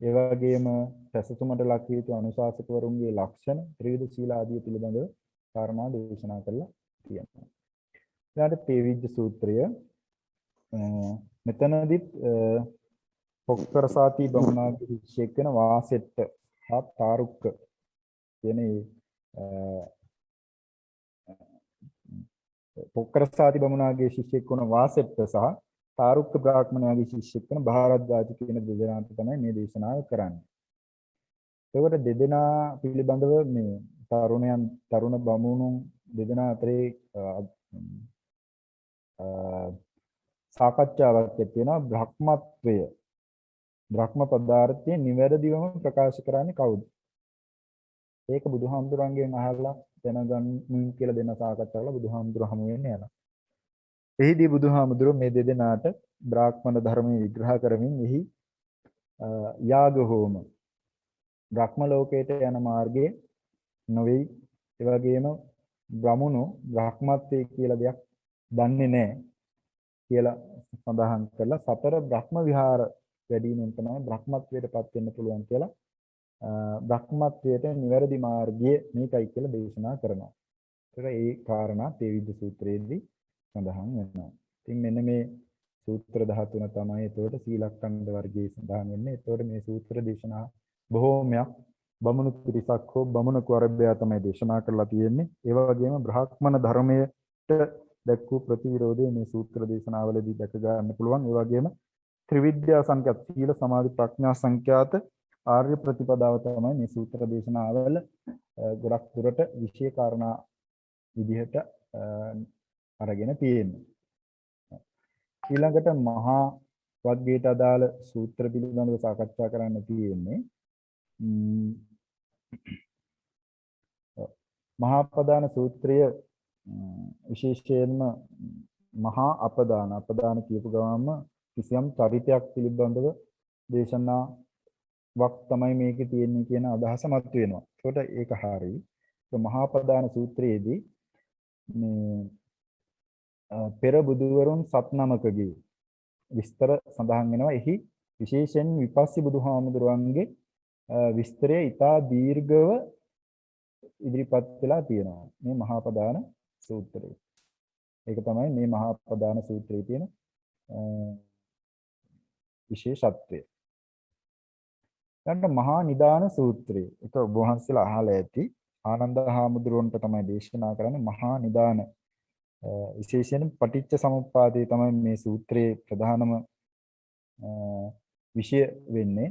ඒ වගේම පැසසුමට ලක් යුතු අනුශාසකවරුන්ගේ ලක්ෂණ ත්‍රිවිධ සීල ආදී පිළිබඳව කාරණා දේශනා කරලා තියෙනවා. ඊළඟට තේවිජ්ජ සූත්‍රය මෙතනදිත් පොක්කරසාති බමුණාගේ ශිෂ්‍යෙක් වෙන වාසෙට්ට හා තාරුක්ක කියන පොක්කරසාති බමුණාගේ ශිෂ්‍යෙක් වන වාසෙට්ට සහ තාරුක්ක බ්‍රාහ්මණයාගේ ශිෂ්‍යෙක් වන භාරද්වාජ කියන දෙදෙනාට තමයි මේ දේශනාව කරන්නේ. ඒකට දෙදෙනා පිළිබඳව මේ තරුණ බමුණුන් දෙදෙනා අතරේ සාකච්ඡාවක් තියෙනවා. බ්‍රහ්ම පදාර්ථයේ නිවැරදිවම ප්‍රකාශ කරන්නේ කවුද? ඒක බුදුහාමුදුරන්ගෙන් අහලා දැනගන්න කියලා දෙන සාකච්ඡා කරලා බුදුහාමුදුර හමු වෙන්නේ යනවා. එහිදී බුදුහාමුදුර මේ දෙදෙනාට බ්‍රාහ්මණ ධර්මයේ විග්‍රහ කරමින් එහි යාග හෝම බ්‍රහ්ම ලෝකයට යන මාර්ගයේ නොවේ. ඒ වගේම බ්‍රහ්මණෝ බ්‍රහ්මත්වයේ කියලා දෙයක් දන්නේ නැහැ කියලා සඳහන් කරලා සතර බ්‍රහ්ම විහාර වැඩිමෙන් තමයි බ්‍රහ්මත්වයටපත් වෙන්න පුළුවන් කියලා බ්‍රහ්මත්වයට නිවැරදි මාර්ගය මේකයි කියලා දේශනා කරනවා. ඒක ඒ කාරණා තේවිද්ද සූත්‍රයේදී සඳහන් වෙනවා. ඉතින් මෙන්න මේ සූත්‍ර 13 තමයි ඒතකොට සීලක්ඛණ්ඩ වර්ගයේ සඳහන් වෙන්නේ. ඒතකොට මේ සූත්‍ර දේශනා බොහෝමයක් බමුණු පිරිසක් හෝ බමුණු වර්ගයා තමයි දේශනා කරලා තියෙන්නේ. ඒ වගේම බ්‍රාහ්මණ ධර්මයට දැක්වූ ප්‍රතිවිරෝධය මේ සූත්‍ර දේශනාවලදී දැක ගන්න පුළුවන්. ඒ වගේම ත්‍රිවිද්‍යා සංඛ්‍යාත සීල සමාධි ප්‍රඥා සංඛ්‍යාත ආර්ය ප්‍රතිපදාව තමයි මේ සූත්‍ර දේශනාවල ගොඩක් දුරට විශේෂ කාරණා විදිහට අරගෙන තියෙන්නේ. ඊළඟට මහා වග්ගයට අදාළ සූත්‍ර පිළිබඳව සාකච්ඡා කරන්න තියෙන්නේ. මහා අපදාන සූත්‍රය විශේෂයෙන්ම මහා අපදාන කියපු ගමන්ම කිසියම් චරිතයක් පිළිබඳව දේශනාවක් තමයි මේකේ තියෙන්නේ කියන අදහස මතුවෙනවා. ඒකට ඒක හරියි. මහා අපදාන සූත්‍රයේදී මේ පෙර බුදුවරුන් 7 විස්තර සඳහන් වෙනවා. එහි විශේෂයෙන් විපස්සී බුදුහාමුදුරුවන්ගේ විස්තරය ඉතා දීර්ඝව ඉදිරිපත් වෙලා තියෙනවා මේ මහා අපදාන සූත්‍රයේ. ඒක තමයි මේ මහා අපදාන සූත්‍රයේ තියෙන විශේෂත්වය. ඊළඟට මහා නිදාන සූත්‍රය. ඒක ඔබ වහන්සේලා අහලා ඇති. ආනන්ද හාමුදුරුවන්ට තමයි දේශනා කරන්නේ මහා නිදාන. විශේෂයෙන් පටිච්ච සමුප්පාදේ තමයි මේ සූත්‍රයේ ප්‍රධානම විෂය වෙන්නේ.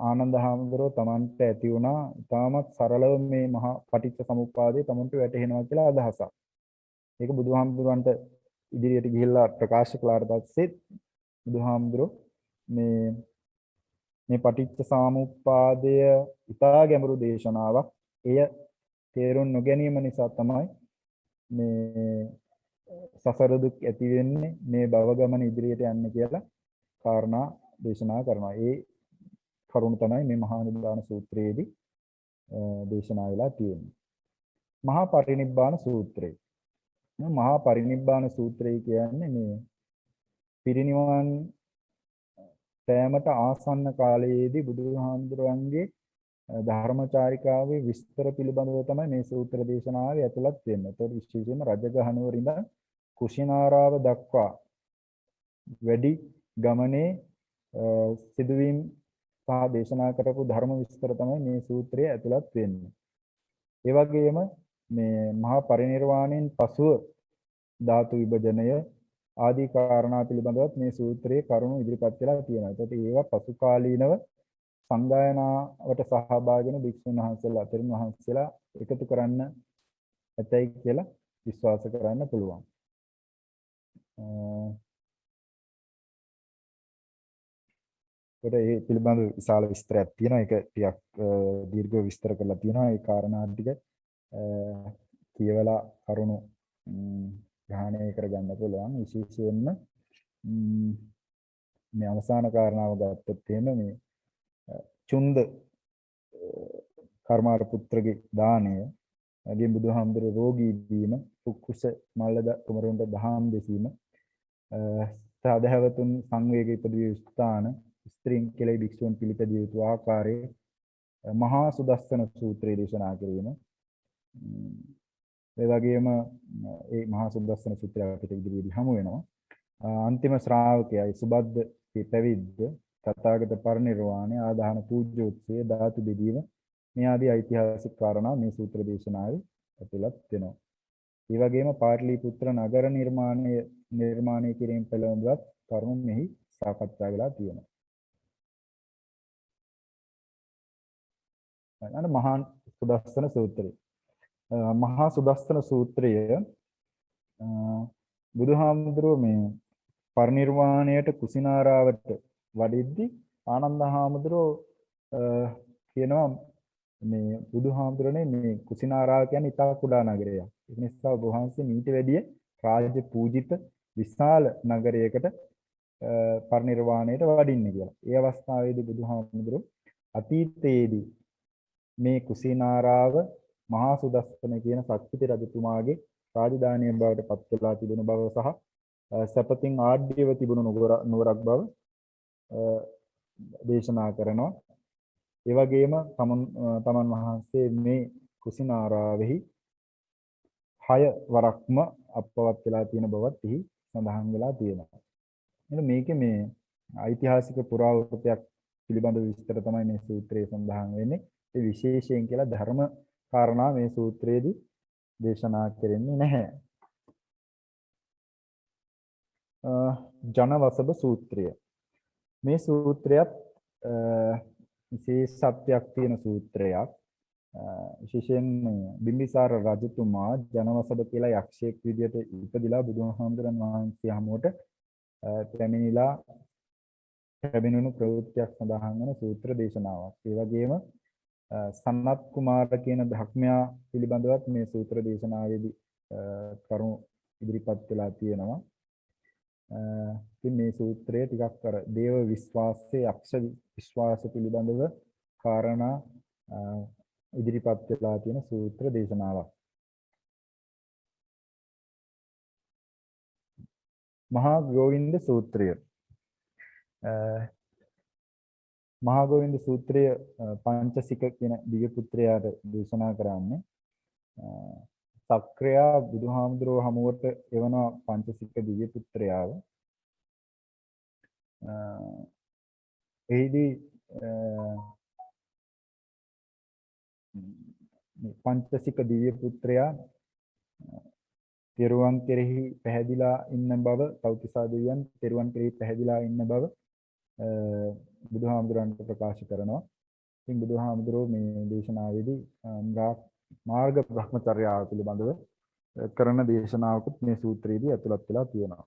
ආනන්ද හාමුදුරුවෝ තමන්ට ඇති වුණා ඉතාමත් සරලව මේ මහා පටිච්ච සමුප්පාදේ තමන්ට වැටහෙනවා කියලා අදහසක්. ඒක බුදුහාමුදුරුවන්ට ඉදිරියට ගිහිල්ලා ප්‍රකාශ කළාට පස්සේ බුදුහාමුදුරුවෝ මේ පටිච්ච සමුප්පාදය ඉතා ගැඹුරු දේශනාවක්. එය තේරුම් නොගැනීම නිසා තමයි මේ සසර දුක් ඇති වෙන්නේ මේ භව ගමන ඉදිරියට යන්න කියලා කාරණා දේශනා කරනවා. ඒ කරුණ තමයි මේ මහා නිදාන සූත්‍රයේදී දේශනා වෙලා තියෙන්නේ. මහා පරිනිබ්බාන සූත්‍රය. මහා පරිනිබ්බාන සූත්‍රය කියන්නේ මේ පිරිනිවන් පෑමට ආසන්න කාලයේදී බුදුහාමුදුරන්ගේ ධර්මචාරිකාවේ විස්තර පිළිබඳව තමයි මේ සූත්‍ර දේශනාවේ ඇතුළත් වෙන්නේ. ඒතකොට විශේෂයෙන්ම රජගහනුවර ඉඳන් කුෂිනාරාව දක්වා වැඩි ගමනේ සිදුවීම් සහ දේශනා කරපු ධර්ම විස්තර තමයි මේ සූත්‍රයේ ඇතුළත් වෙන්නේ. ඒ වගේම මේ මහා පරිනිර්වාණයෙන් පසුව ධාතු විභජනය ආදී කාරණා පිළිබඳවත් මේ සූත්‍රයේ කරුණු ඉදිරිපත් වෙලා තියෙනවා. ඒකට ඒවා පසු කාලීනව සංගායනාවට සහභාගී වෙන භික්ෂුන් වහන්සේලා අතරින් වහන්සේලා එකතු කරන්න ඇතයි කියලා විශ්වාස කරන්න පුළුවන්. ඒ පිළිබඳව විශාල විස්තරයක් තියෙනවා. ඒක ටිකක් දීර්ඝව විස්තර කරලා තියෙනවා. ඒ කාරණා ටික කියවලා කරුණු ග්‍රහණය කරගන්න පුළුවන්. විශේෂයෙන්ම මේ අවසාන කාරණාව ගත්තොත් එහෙම මේ චුන්ද කර්මාර පුත්‍රගේ දාණය අගේ බුදුහාමුදුර රෝගී වීම කුකුස මල්ලද කුමරුන්ට දහම් දෙසීම සාධාවතුන් සංවේග ඉපදුවේ ස්ථාන ස්ත්‍රීන් කෙලෙහි භික්ෂුන් පිළිපැදිය යුතු ආකාරයේ මහා සුදස්සන සූත්‍රය දේශනා කිරීම ඒ වගේම ඒ මහා සුදස්සන සූත්‍රය අපිට ඉදිරියේදී හමු වෙනවා අන්තිම ශ්‍රාවකයයි සුබද්ද පැවිද්ද තථාගත පරිනිර්වාණය ආදාන පූජ්‍යෝත්සවය ධාතු බෙදීම මේ ආදී ඓතිහාසික කාරණා මේ සූත්‍ර දේශනාවේ ඇතුළත් වෙනවා. ඒ වගේම පාටලිපුත්‍ර නගර නිර්මාණය කිරීම පිළිබඳව කරුණු මෙහි සාකච්ඡා වෙලා තියෙනවා. අන්න මහා සුදස්සන සූත්‍රය. මහා සුදස්සන සූත්‍රය බුදුහාමුදුරුවෝ මේ පරිනිර්වාණයට කුසිනාරාවට වඩිද්දී ආනන්ද හාමුදුරුවෝ කියනවා මේ බුදුහාමුදුරනේ මේ කුසිනාරාව කියන්නේ ඉතා කුඩා නගරයක්. ඒ නිසා ඔබ වහන්සේ මීට වැඩිය රාජ්‍ය පූජිත විශාල නගරයකට පරිනිර්වාණයට වඩින්න කියලා. ඒ අවස්ථාවේදී බුදුහාමුදුරුවෝ අතීතයේදී මේ කුසිනාරාව මහා සුදස්සන කියන සක්විති රජතුමාගේ රාජධානිය බවට පත් වෙලා තිබෙන බව සහ සපතින් ආඩ්‍යව තිබුණු නුවරක් බව දේශනා කරනවා. ඒ වගේම තමන් වහන්සේ මේ කුසිනාරාවෙහි 6 වරක්ම අපවත් වෙලා තියෙන බවත් එහි සඳහන් වෙලා තියෙනවා. එහෙනම් මේකේ මේ ඓතිහාසික පුරාවෘත්තයක් පිළිබඳ විස්තර තමයි මේ සූත්‍රයේ සඳහන් වෙන්නේ. ඒ විශේෂයෙන් කියලා ධර්ම කාරණා මේ සූත්‍රයේදී දේශනා කෙරෙන්නේ නැහැ. ජනවසබ සූත්‍රය. මේ සූත්‍රයත් විශේෂත්වයක් තියෙන සූත්‍රයක්. විශේෂයෙන් බිම්බිසාර රජතුමා ජනවසබ කියලා යක්ෂයෙක් විදිහට ඉපදිලා බුදුහාමුදුරන් වහන්සේ හමුවට පැමිණිලා පැමිණුණු ප්‍රවෘත්තියක් සඳහන් වන සූත්‍ර දේශනාවක්. ඒ වගේම සන්නත් කුමාර කියන ධර්මයා පිළිබඳවත් මේ සූත්‍ර දේශනාවේදී කරුණු ඉදිරිපත් වෙලා තියෙනවා. ඉතින් මේ සූත්‍රය ටිකක් අර දේව විශ්වාසයේ අක්ෂ විශ්වාස පිළිබඳව කාරණා ඉදිරිපත් වෙලා තියෙන සූත්‍ර දේශනාවක්. මහා ගෝවින්ද සූත්‍රය. මහා ගෝවින්ද සූත්‍රය පංචසික කියන දිව්‍ය පුත්‍රයාට දේශනා කරන්නේ. සක්‍රයා බුදුහාමුදුරුව හමුවට එවන පංචසික දිව්‍ය පුත්‍රයාව. එහිදී පංචසික දිව්‍ය පුත්‍රයා තෙරුවන් කෙරෙහි පැහැදිලා ඉන්න බව, තෞතිසා දෙවියන් තෙරුවන් කෙරෙහි පැහැදිලා ඉන්න බව බුදුහාමුදුරන්ට ප්‍රකාශ කරනවා. ඉතින් බුදුහාමුදුරුවෝ මේ දේශනාවේදී මාර්ග බ්‍රහ්මචර්යාව පිළිබඳව කරන දේශනාවකුත් මේ සූත්‍රයේදී ඇතුළත් වෙලා තියෙනවා.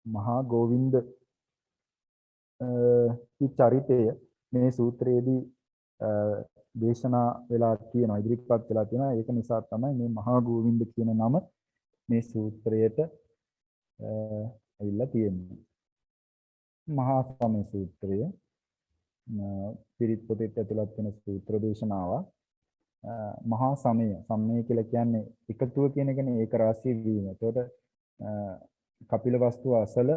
මහා ගෝවින්ද චරිතය මේ සූත්‍රයේදී දේශනා වෙලා තියෙනවා, ඉදිරිපත් වෙලා තියෙනවා. ඒක නිසා තමයි මේ මහා ගෝවින්ද කියන නම මේ සූත්‍රයට ඇවිල්ලා තියෙන්නේ. මහා සමය සූත්‍රය පිරිත් පොතේ ඇතුළත් වෙන සූත්‍ර දේශනාවක්. මහා සමය කියලා කියන්නේ එකතුව කියන එකනේ, ඒක රාශී වීම. එතකොට කපිලවස්තු අසල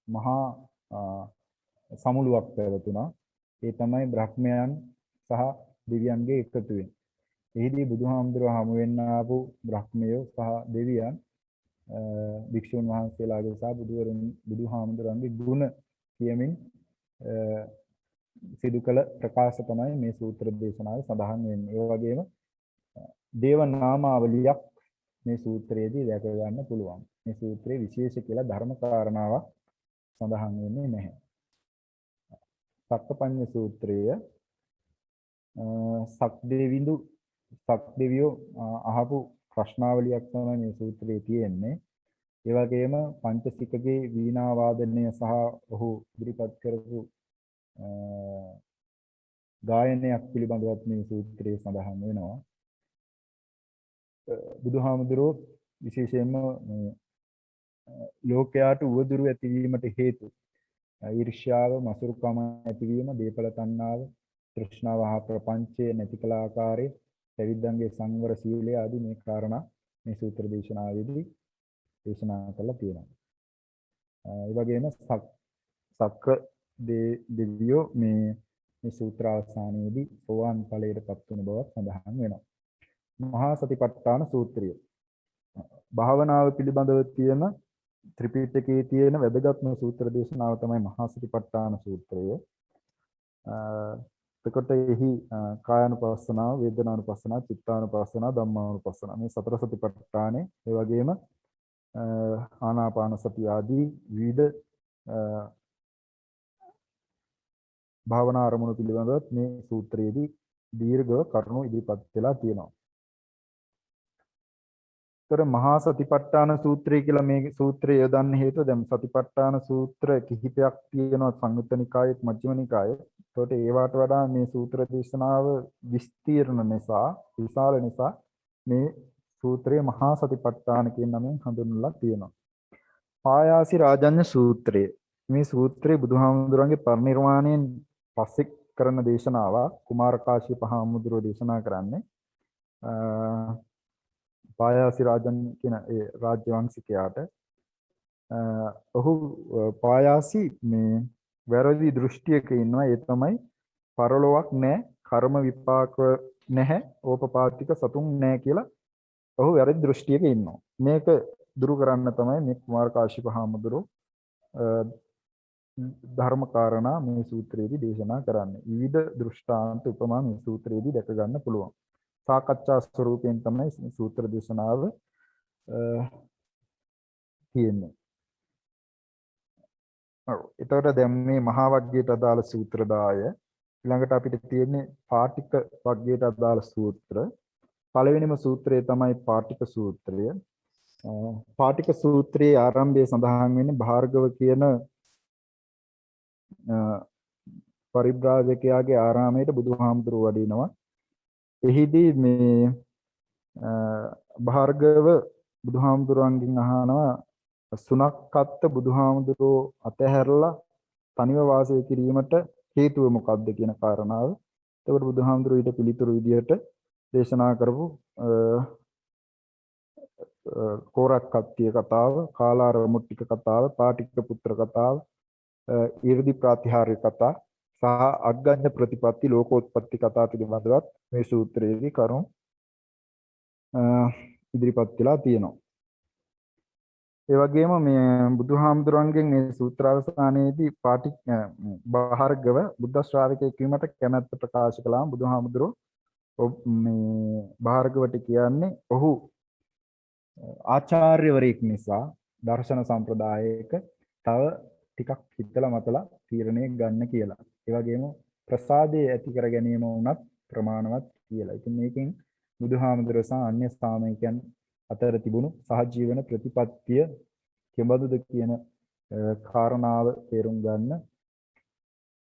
මහා සමුළුවක් පැවතුණා. ඒ තමයි බ්‍රහ්මයන් සහ දෙවියන්ගේ එකතුවෙන්. එහිදී බුදුහාමුදුරුවෝ හමු වෙන්න ආපු බ්‍රහ්මයෝ සහ දෙවියන් භික්ෂුන් වහන්සේලාගේ සහ බුදුහාමුදුරන්ගේ ගුණ කියමින් සිදු කළ ප්‍රකාශ තමයි මේ සූත්‍ර දේශනාවේ සඳහන් වෙන්නේ. ඒ වගේම දේව නාමාවලියක් මේ සූත්‍රයේදී දැක ගන්න පුළුවන්. මේ සූත්‍රයේ විශේෂ කියලා ධර්ම කාරණාවක් සඳහන් වෙන්නේ නැහැ. සක්කපඤ්ඤ සූත්‍රය සක්දෙවියෝ අහපු ප්‍රශ්නාවලියක් තමයි මේ සූත්‍රයේ තියෙන්නේ. ඒ වගේම පංචසිකගේ වීණා වාදනය සහ ඔහු ඉදිරිපත් කරපු ගායනයක් පිළිබඳවත් මේ සූත්‍රයේ සඳහන් වෙනවා. බුදුහාමුදුරුවෝ විශේෂයෙන්ම මේ ලෝකයාට උවදුරු ඇතිවීමට හේතු ඊර්ෂ්‍යාව, මසුරුකම ඇතිවීම, දීපල තණ්හාව, තෘෂ්ණාව හා ප්‍රපංචය නැති කළ ආකාරය, පැවිද්දන්ගේ සංවර සීලය ආදී මේ කාරණා මේ සූත්‍ර දේශනාවේදී දේශනා කරලා තියෙනවා. ඒ වගේම සක්ක දෙවියෝ මේ සූත්‍ර අවසානයේදී සෝවාන් ඵලයටපත් වන බව සඳහන් වෙනවා. මහා සතිපට්ඨාන සූත්‍රය. භාවනාව පිළිබඳව තියෙන ත්‍රිපිටකයේ තියෙන වැදගත්ම සූත්‍ර දේශනාව තමයි මහා සතිපට්ඨාන සූත්‍රය. එතකොට එහි කායानुපස්සනාව, වේදනානුපස්සනාව, චිත්තානුපස්සනාව, ධම්මානුපස්සනාව මේ සතර සතිපට්ඨානේ ඒ වගේම ආනාපාන සතිය ආදී විවිධ භාවනා අරමුණු පිළිබඳව මේ සූත්‍රයේදී දීර්ඝව කරුණු ඉදිරිපත් වෙලා තියෙනවා. තර මහා සතිපට්ඨාන සූත්‍රය කියලා මේ සූත්‍රය යොදන්න හේතුව දැන් සතිපට්ඨාන සූත්‍ර කිහිපයක් තියෙනවා සංයුත්ත නිකායෙත් මජ්ක්‍ධිම නිකායෙත්. ඒකට ඒවට වඩා මේ සූත්‍ර දේශනාව විස්තීර්ණ නිසා, විශාල නිසා මේ සූත්‍රය මහා සතිපට්ඨාන කියන නමින් හඳුන්වලා තියෙනවා. පායාසි රාජඤ්ඤ සූත්‍රය. මේ සූත්‍රය බුදුහාමුදුරන්ගේ පරිනිර්වාණයෙන් පස්සේ කරන දේශනාවක්. කුමාර කාශ්‍යප හාමුදුරුවෝ දේශනා කරන්නේ පායාසි රාජන් කියන ඒ රාජ්‍ය වංශිකයාට ඔහු පායාසි මේ වැරදි දෘෂ්ටියක ඉන්නවා. ඒ තමයි පරලොවක් නැහැ, කර්ම විපාක නැහැ, ඕපපාතික සතුන් නැහැ කියලා ඔහු වැරදි දෘෂ්ටියක ඉන්නවා. මේක දුරු කරන්න තමයි මේ කුමාර කාශ්‍යප හාමුදුරුවෝ ධර්ම කාරණා මේ සූත්‍රයේදී දේශනා කරන්නේ. විවිධ දෘෂ්ටාන්ත උපමා මේ සූත්‍රයේදී දැක ගන්න පුළුවන්. සාකච්ඡා ස්වරූපයෙන් තමයි මේ සූත්‍ර දේශනාව තියෙන්නේ. ඔව්. එතකොට දැන් මේ මහා වග්ගයට අදාළ සූත්‍ර 10 ඊළඟට අපිට තියෙන්නේ පාටික වග්ගයට අදාළ සූත්‍ර. පළවෙනිම සූත්‍රය තමයි පාටික සූත්‍රය. පාටික සූත්‍රයේ ආරම්භයේ සඳහන් වෙන්නේ භාර්ගව කියන පරිබ්‍රාජකයාගේ ආරාමයට බුදුහාමුදුරුවෝ වඩිනවා. එහිදී මේ භාර්ගව බුදුහාමුදුරන්ගෙන් අහනවා සුනක්කත් බුදුහාමුදුරෝ අතහැරලා තනිව වාසය කිරීමට හේතුව මොකක්ද කියන කාරණාව. එතකොට බුදුහාමුදුරෝ ඊට පිළිතුරු විදියට දේශනා කරපු කෝරක්කත්තිය කතාව, කාලාර මුට්ටික කතාව, පාටික පුත්‍ර කතාව, ඊර්දි ප්‍රාතිහාර්ය කතා සහ අග්ගඤ්ඤ ප්‍රතිපatti ලෝකෝත්පත්ති කතා පිළිබඳවත් මේ සූත්‍රයේදී කරුණු ඉදිරිපත් වෙලා තියෙනවා. ඒ වගේම මේ බුදුහාමුදුරන්ගෙන් මේ සූත්‍රාවසානයේදී භාර්ගව බුද්ධ ශ්‍රාවකයෙක් වීමට කැමැත්ත ප්‍රකාශ කළාම බුදුහාමුදුරෝ මේ භාර්ගවට කියන්නේ ඔහු ආචාර්යවරයෙක් නිසා දර්ශන සම්ප්‍රදායයක තව ටිකක් හිතලා මතලා තීරණය ගන්න කියලා. ඒ වගේම ප්‍රසාදයේ ඇති කර ගැනීම වුණත් ප්‍රමාණවත් කියලා. ඉතින් මේකෙන් බුදුහාමුදුරුවෝ සහ අන්‍ය ශ්‍රාවකයන් අතර තිබුණු සහජීවන ප්‍රතිපත්තිය කෙබඳුද කියන කාරණාව තේරුම් ගන්න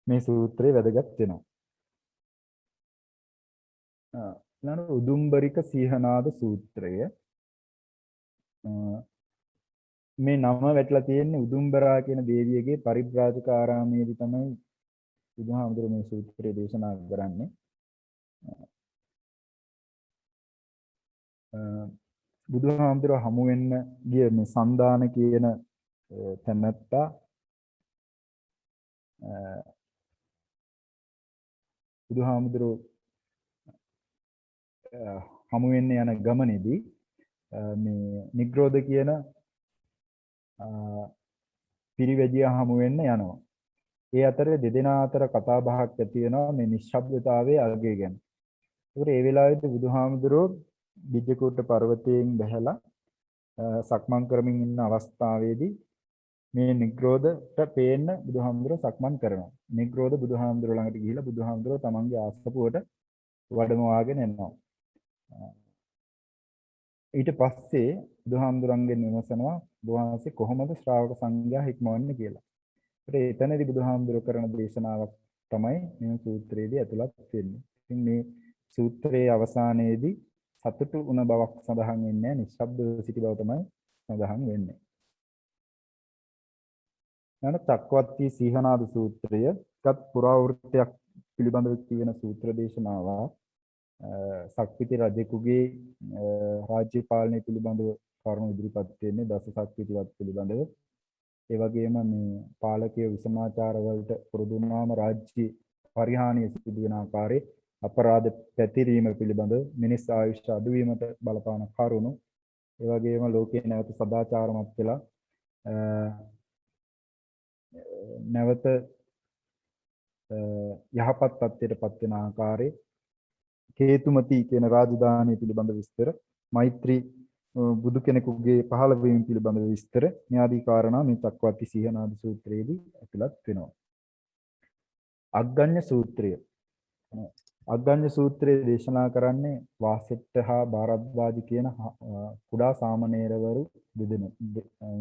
මේ සූත්‍රය වැදගත් වෙනවා. ඊළඟ උදුම්බරික සීහනාද සූත්‍රය. මේ නම වැටලා තියෙන්නේ උදුම්බරා කියන දේවියගේ පරිබ්‍රාජක ආරාමයේදී තමයි බුදුහාමුදුරුවෝ මේ සූත්‍රය දේශනා කරන්නේ. බුදුහාමුදුරුවෝ හමු වෙන්න ගිය මේ සන්දාන කියන තැනැත්තා බුදුහාමුදුරුවෝ හමු වෙන්න යන ගමනේදී මේ නිග්‍රෝධ කියන පිරිවැජිය හමු වෙන්න යනවා. ඒ අතරේ දෙදෙනා අතර කතා බහක් ඇති වෙනවා මේ නිශ්ශබ්දතාවයේ අගය ගැන. ඒකට ඒ වෙලාවේදී බුදුහාමුදුරුවෝ බිජ්ජකූට පර්වතයෙන් බැහැලා සක්මන් කරමින් ඉන්න අවස්ථාවේදී මේ නිග්‍රෝධට පේන්න බුදුහාමුදුරුවෝ සක්මන් කරනවා. නිග්‍රෝධ බුදුහාමුදුරුවෝ ළඟට ගිහිලා බුදුහාමුදුරුවෝ තමන්ගේ ආස්තපුවට වඩමවාගෙන එනවා. ඊට පස්සේ බුදුහාමුදුරන්ගෙන් විමසනවා බුදුහාමසේ කොහොමද ශ්‍රාවක සංඝයා හික්මවන්නේ කියලා. ඒකට එතනදී බුදුහාමුදුරුවෝ කරන දේශනාවක් තමයි මේ සූත්‍රයේදී ඇතුළත් වෙන්නේ. ඉතින් මේ සූත්‍රයේ අවසානයේදී සතුටු වුණ බවක් සඳහන් වෙන්නේ නැහැ. නිශ්ශබ්දව සිටි බව තමයි සඳහන් වෙන්නේ. යන චක්කවර්ති සීහනාද සූත්‍රයත් පුරාවෘත්තයක් පිළිබඳව කියන සූත්‍ර දේශනාවක්. සක්විති රජෙකුගේ රාජ්‍ය පාලනය පිළිබඳව කරුණු ඉදිරිපත් වෙන්නේ දස සක්විතිවත් පිළිබඳව. ඒ වගේම මේ පාලකීය විසමාචාර වලට පුරුදු වුණාම රාජ්‍ය පරිහානිය සිදු වෙන ආකාරයේ අපරාධ පැතිරීම පිළිබඳව මිනිස් ආයුෂ අඩුවීමට බලපාන කරුණු. ඒ වගේම ලෝකයේ නැවත සදාචාරමත් වෙලා නැවත යහපත් තත්ත්වයට පත් වෙන ආකාරයේ කේතුමති කියන රාජධානිය පිළිබඳ විස්තර, මෛත්‍රී බුදු කෙනෙකුගේ පහළ වීම පිළිබඳ විස්තර, න්‍යාදී කාරණා මේ චක්කවර්ති සීහනාද සූත්‍රයේදී ඇතුළත් වෙනවා. අග්ගඤ්ඤ සූත්‍රය. අග්ගඤ්ඤ සූත්‍රයේ දේශනා කරන්නේ වාසෙට්ට හා භාරද්වාජ කියන කුඩා සාමණේරවරු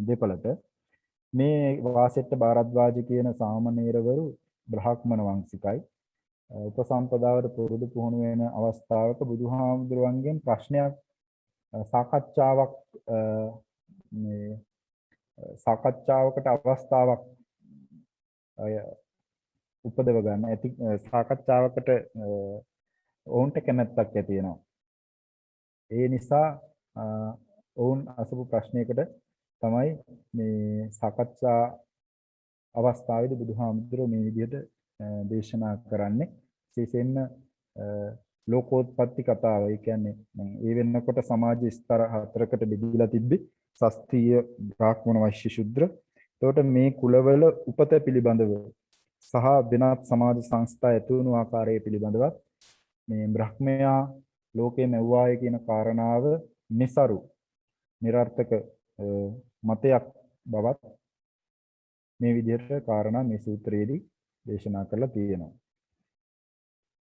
දෙපළට. මේ වාසෙට්ට භාරද්වාජ කියන සාමණේරවරු බ්‍රාහ්මණ වංශිකයි. උපසම්පදාවට පුරුදු පුහුණු වෙන අවස්ථාවක බුදුහාමුදුරුවන්ගෙන් ප්‍රශ්නයක් සාකච්ඡාවකට අවස්ථාවක් උපදව ගන්න ඇති සාකච්ඡාවකට ඔවුන්ට කැමැත්තක් ඇති වෙනවා. ඒ නිසා ඔවුන් අසපු ප්‍රශ්නයකට තමයි මේ සාකච්ඡා අවස්ථාවේදී බුදුහාමුදුරුවෝ මේ විදිහට දේශනා කරන්නේ. විශේෂයෙන්ම ලෝකෝත්පත්ති කතාව. ඒ කියන්නේ ඒ වෙනකොට සමාජ ස්තර හතරකට බෙදලා තිබ්බේ ශාස්ත්‍රීය, බ්‍රාහ්මණ, වෛශ්‍ය, ශුද්‍ර. එතකොට මේ කුලවල උපත පිළිබඳව සහ වෙනත් සමාජ සංස්ථා ඇතුණු ආකාරය පිළිබඳව මේ බ්‍රහ්මයා ලෝකයේ මැව්වාය කියන කාරණාව નિසරු નિરර්ථක මතයක් බවත් මේ විදිහට කාරණා මේ සූත්‍රයේදී දේශනා කරලා තියෙනවා.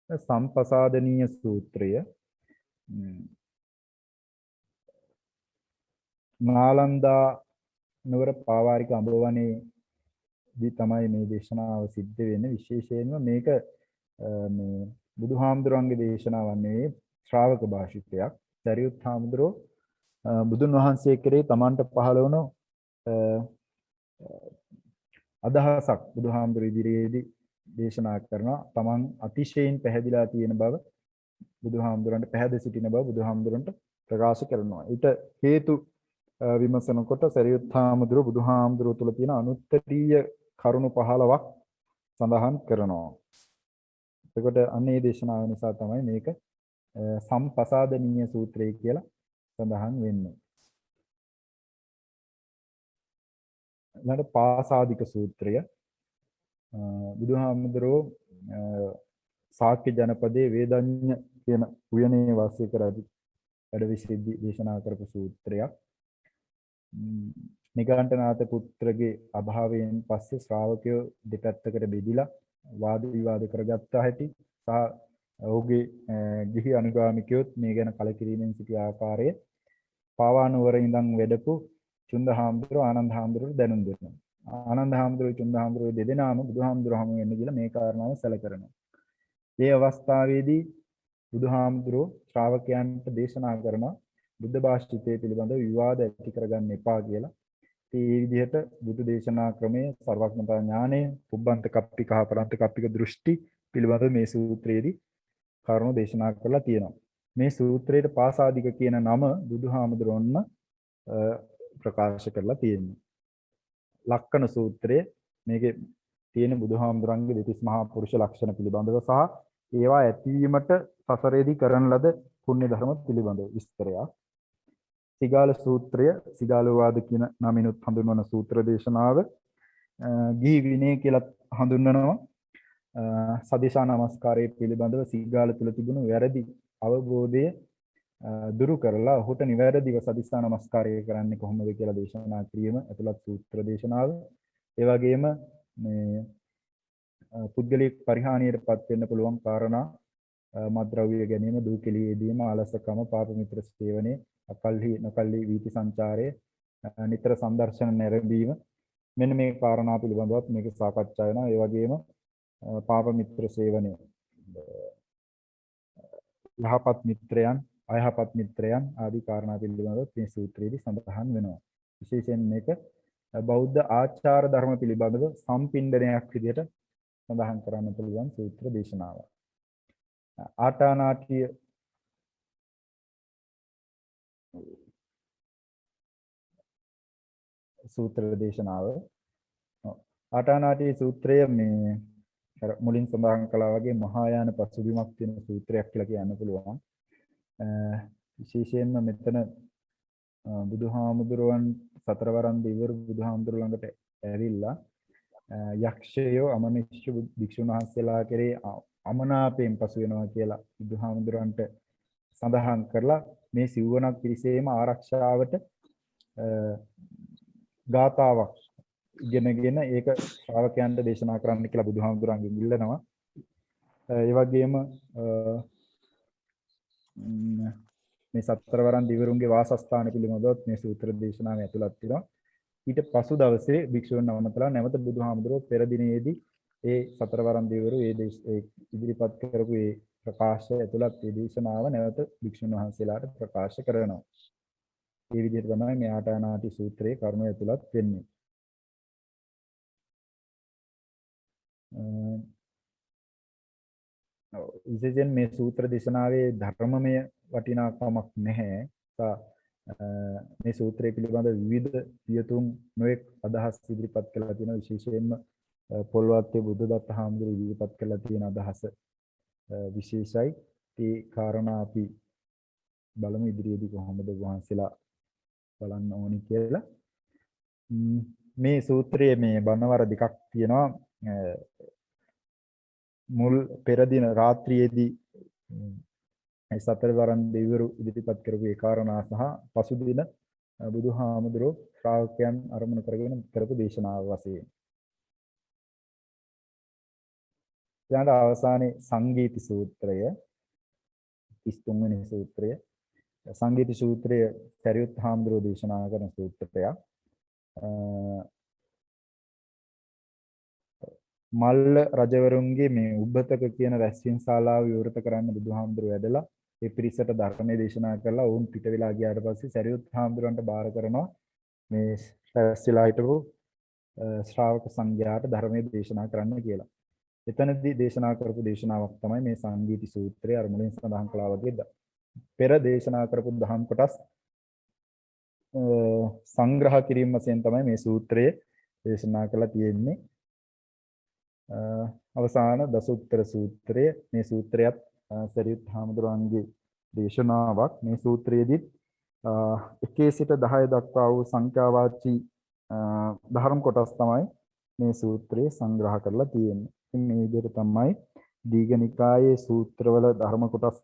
සම්පසාදනීය සූත්‍රය නාලන්දා නුවර පාවාරික අඹවනේ දී තමයි මේ දේශනාව සිද්ධ වෙන්නේ. විශේෂයෙන්ම මේක මේ බුදුහාමුදුරන්ගේ දේශනාවක් නෙවෙයි, ශ්‍රාවක භාෂිතයක්. සරියුත් හාමුදුරුවෝ බුදුන් වහන්සේ කෙරේ තමන්ට පහළ වුණු අදහසක් බුදුහාමුදුරු ඉදිරියේදී දේශනා කරනවා. තමන් අතිශයින් පැහැදිලා තියෙන බව බුදුහාමුදුරන්ට පැහැද සිටින බව බුදුහාමුදුරන්ට ප්‍රකාශ කරනවා. ඊට හේතු විමසනකොට සරියුත් හාමුදුරුවෝ බුදුහාමුදුරුවෝ තුළ තියෙන අනුත්තරීය කරුණු 15ක් සඳහන් කරනවා. එතකොට අන්නේ දේශනාව නිසා තමයි මේක සම්පසාදනීය සූත්‍රය කියලා සඳහන් වෙන්නේ. ඊළඟ පාසාදික සූත්‍රය. බුදුහාමුදුරුවෝ ශාක්‍ය ජනපදයේ වේදඤ්ඤ කියන උයනේ වාසය කරදී වැඩවිසිද්දී දේශනා කරපු සූත්‍රයක්. නිගණ්ඨනාත පුත්‍රගේ අභාවයෙන් පස්සේ ශ්‍රාවකයෝ දෙපැත්තකට බෙදිලා වාද විවාද කරගත්තා හැටි සහ ඔහුගේ ගිහි අනුගාමිකයොත් මේ ගැන කලකිරීමෙන් සිටි ආකාරය පාවානුවර ඉඳන් වැඩපු චුන්දහාමුදුරුව ආනන්ද හාමුදුරුවෝ දැනුම් දෙනවා. ආනන්ද හාමුදුරුවෝ චුන්දහාමුදුරුවෝ දෙදෙනාම බුදුහාමුදුරුවෝ හමු වෙන්න කියලා මේ කාරණාව සැලකරනවා. මේ අවස්ථාවේදී බුදුහාමුදුරුවෝ ශ්‍රාවකයන්ට දේශනා කරනවා බුද්ධ භාෂිතය පිළිබඳව විවාද ඇති කරගන්න එපා කියලා. මේ විදිහට බුදු දේශනා ක්‍රමයේ සර්වඥතා ඥානය, පුබ්බන්ත කප්පික පරන්ත කප්පික දෘෂ්ටි පිළිබඳව මේ සූත්‍රයේදී කරුණු දේශනා කරලා තියෙනවා. මේ සූත්‍රයේ පාසාදික කියන නම බුදුහාමුදුරන්ම ප්‍රකාශ කරලා තියෙනවා. ලක්කන සූත්‍රයේ මේකේ තියෙන බුදුහාමුදුරන්ගේ දෙතිස් මහා පුරුෂ ලක්ෂණ පිළිබඳව සහ ඒවා ඇතිවීමට සසරේදී කරන ලද පුණ්‍ය ධර්ම පිළිබඳව විස්තරයක්. සිගාල සූත්‍රය, සිගාලෝවාද කියන නමිනුත් හඳුන්වන සූත්‍ර දේශනාව ගිහි විනය කියලා හඳුන්වනවා. සදිශා නමස්කාරයේ පිළිබඳව සිගාල තුල තිබුණු වැරදි අවබෝධය දුරු කරලා ඔහුට නිවැරදිව සදිශා නමස්කාරය කරන්නේ කොහොමද කියලා දේශනා කිරීම ඇතුළත් සූත්‍ර දේශනාව. ඒ වගේම මේ පුද්ගලික පරිහානියටපත් වෙන්න පුළුවන් කාරණා මද්ද්‍රව්‍ය ගැනීම, දූකෙලියේදීම, ආලසකම, පාප මිත්‍ර සේවනයේ, අකල්හි නොකල්හි වීති සංචාරයේ, නිතර සංදර්ශන නැරඹීම, මෙන්න මේ කාරණා පිළිබඳවත් මේක සාකච්ඡා වෙනවා. ඒ වගේම පාප මිත්‍ර සේවනය, යහපත් මිත්‍රයන්, අයහපත් මිත්‍රයන් ආදී කාරණා පිළිබඳව මේ සූත්‍රයේදී සඳහන් වෙනවා. විශේෂයෙන් මේක බෞද්ධ ආචාර ධර්ම පිළිබඳව සම්පින්ඩනයක් විදිහට සඳහන් කරන්න පුළුවන් සූත්‍ර දේශනාව. ආටානාටිය සූත්‍ර දේශනාව. ආටානාටි සූත්‍රය මේ මුලින් සඳහන් කළා වගේ මහායාන පසුබිමක් තියෙන සූත්‍රයක් කියලා කියන්න පුළුවන්. විශේෂයෙන්ම මෙතන බුදුහාමුදුරුවන් සතරවරන් දෙවිවරු බුදුහාමුදුරු ළඟට ඇවිල්ලා යක්ෂයෝ අමනුෂ්‍ය භික්ෂුන් වහන්සේලා කෙරේ අමනාපයෙන් පසු වෙනවා කියලා බුදුහාමුදුරන්ට සඳහන් කරලා මේ සිව්වණක් පිරිසේම ආරක්ෂාවට ගාතාවක් ඉගෙනගෙන ඒක ශ්‍රාවකයන්ට දේශනා කරන්න කියලා බුදුහාමුදුරන්ගෙන් ඉල්ලනවා. ඒ වගේම මේ සතරවරන් දිවරුන්ගේ වාසස්ථාන පිළිබඳව මේ සූත්‍ර දේශනාවේ ඇතුළත් වෙනවා. ඊට පසු දවසේ භික්ෂුන් වහන්සේලා නැවත බුදුහාමුදුරුවෝ පෙර දිනේදී ඒ සතරවරන් දිවරු ඒ ඉදිරිපත් කරපු ඒ ප්‍රකාශය ඇතුළත් ඒ දේශනාව නැවත භික්ෂුන් වහන්සේලාට ප්‍රකාශ කරනවා. මේ විදිහට තමයි මේ ආටානාටි සූත්‍රයේ කරුණු ඇතුළත් වෙන්නේ. විශේෂයෙන් මේ සූත්‍ර දේශනාවේ ධර්මමය වටිනාකමක් නැහැ. මේ සූත්‍රය පිළිබඳ විවිධ පියතුම් නොඑක් අදහස් ඉදිරිපත් කළා තියෙනවා. විශේෂයෙන්ම පොල්වත්තේ බුදුදත්ත හාමුදුරුවෝ ඉදිරිපත් කළා තියෙන අදහස විශේෂයි. ඒ කාරණා අපි බලමු ඉදිරියේදී කොහොමද වහන්සේලා බලන්න ඕනි කියලා. මේ සූත්‍රයේ මේ බණවර දෙකක් තියෙනවා. මුල් පෙර දින රාත්‍රියේදී ඒ සතරවරන් දෙවිවරු ඉදිරිපත් කරපු ඒ කාරණා සහ පසුදින බුදුහාමුදුරුවෝ ශ්‍රාවකයන් අරමුණු කරගෙන කරපු දේශනාව වශයෙන්. ඊළඟ අවසානයේ සංගීති සූත්‍රය 33 වෙනි සූත්‍රය. සංගීති සූත්‍රය සරියුත් හාමුදුරුවෝ දේශනා කරන සූත්‍රයක්. මල්ල රජවරුන්ගේ මේ උබ්බතක කියන රැස්වීම ශාලාව විවෘත කරන්න බුදුහාමුදුරුවෝ වැඩලා ඒ පිරිසට ධර්මයේ දේශනා කරලා වුන් පිට වෙලා ගියාට පස්සේ සරියුත් හාමුදුරන්ට බාර කරනවා මේ රැස්විලා හිටපු ශ්‍රාවක සංඝයාට ධර්මයේ දේශනා කරන්න කියලා. එතනදී දේශනා කරපු දේශනාවක් තමයි මේ සංගීති සූත්‍රය. අර මුලින් සඳහන් කළා වගේ පෙර දේශනා කරපු දහම් කොටස් සංග්‍රහ කිරීම වශයෙන් තමයි මේ සූත්‍රය දේශනා කරලා තියෙන්නේ. අවසාන දසුත්තර සූත්‍රය. මේ සූත්‍රයත් සරියුත් හාමුදුරන්ගේ දේශනාවක්. මේ සූත්‍රයේදී 1 සිට 10 දක්වා වූ සංඛ්‍යාවාචී ධර්ම කොටස් තමයි මේ සූත්‍රයේ සංග්‍රහ කරලා තියෙන්නේ. ඉතින් මේ විදිහට තමයි දීඝනිකායේ සූත්‍රවල ධර්ම කොටස්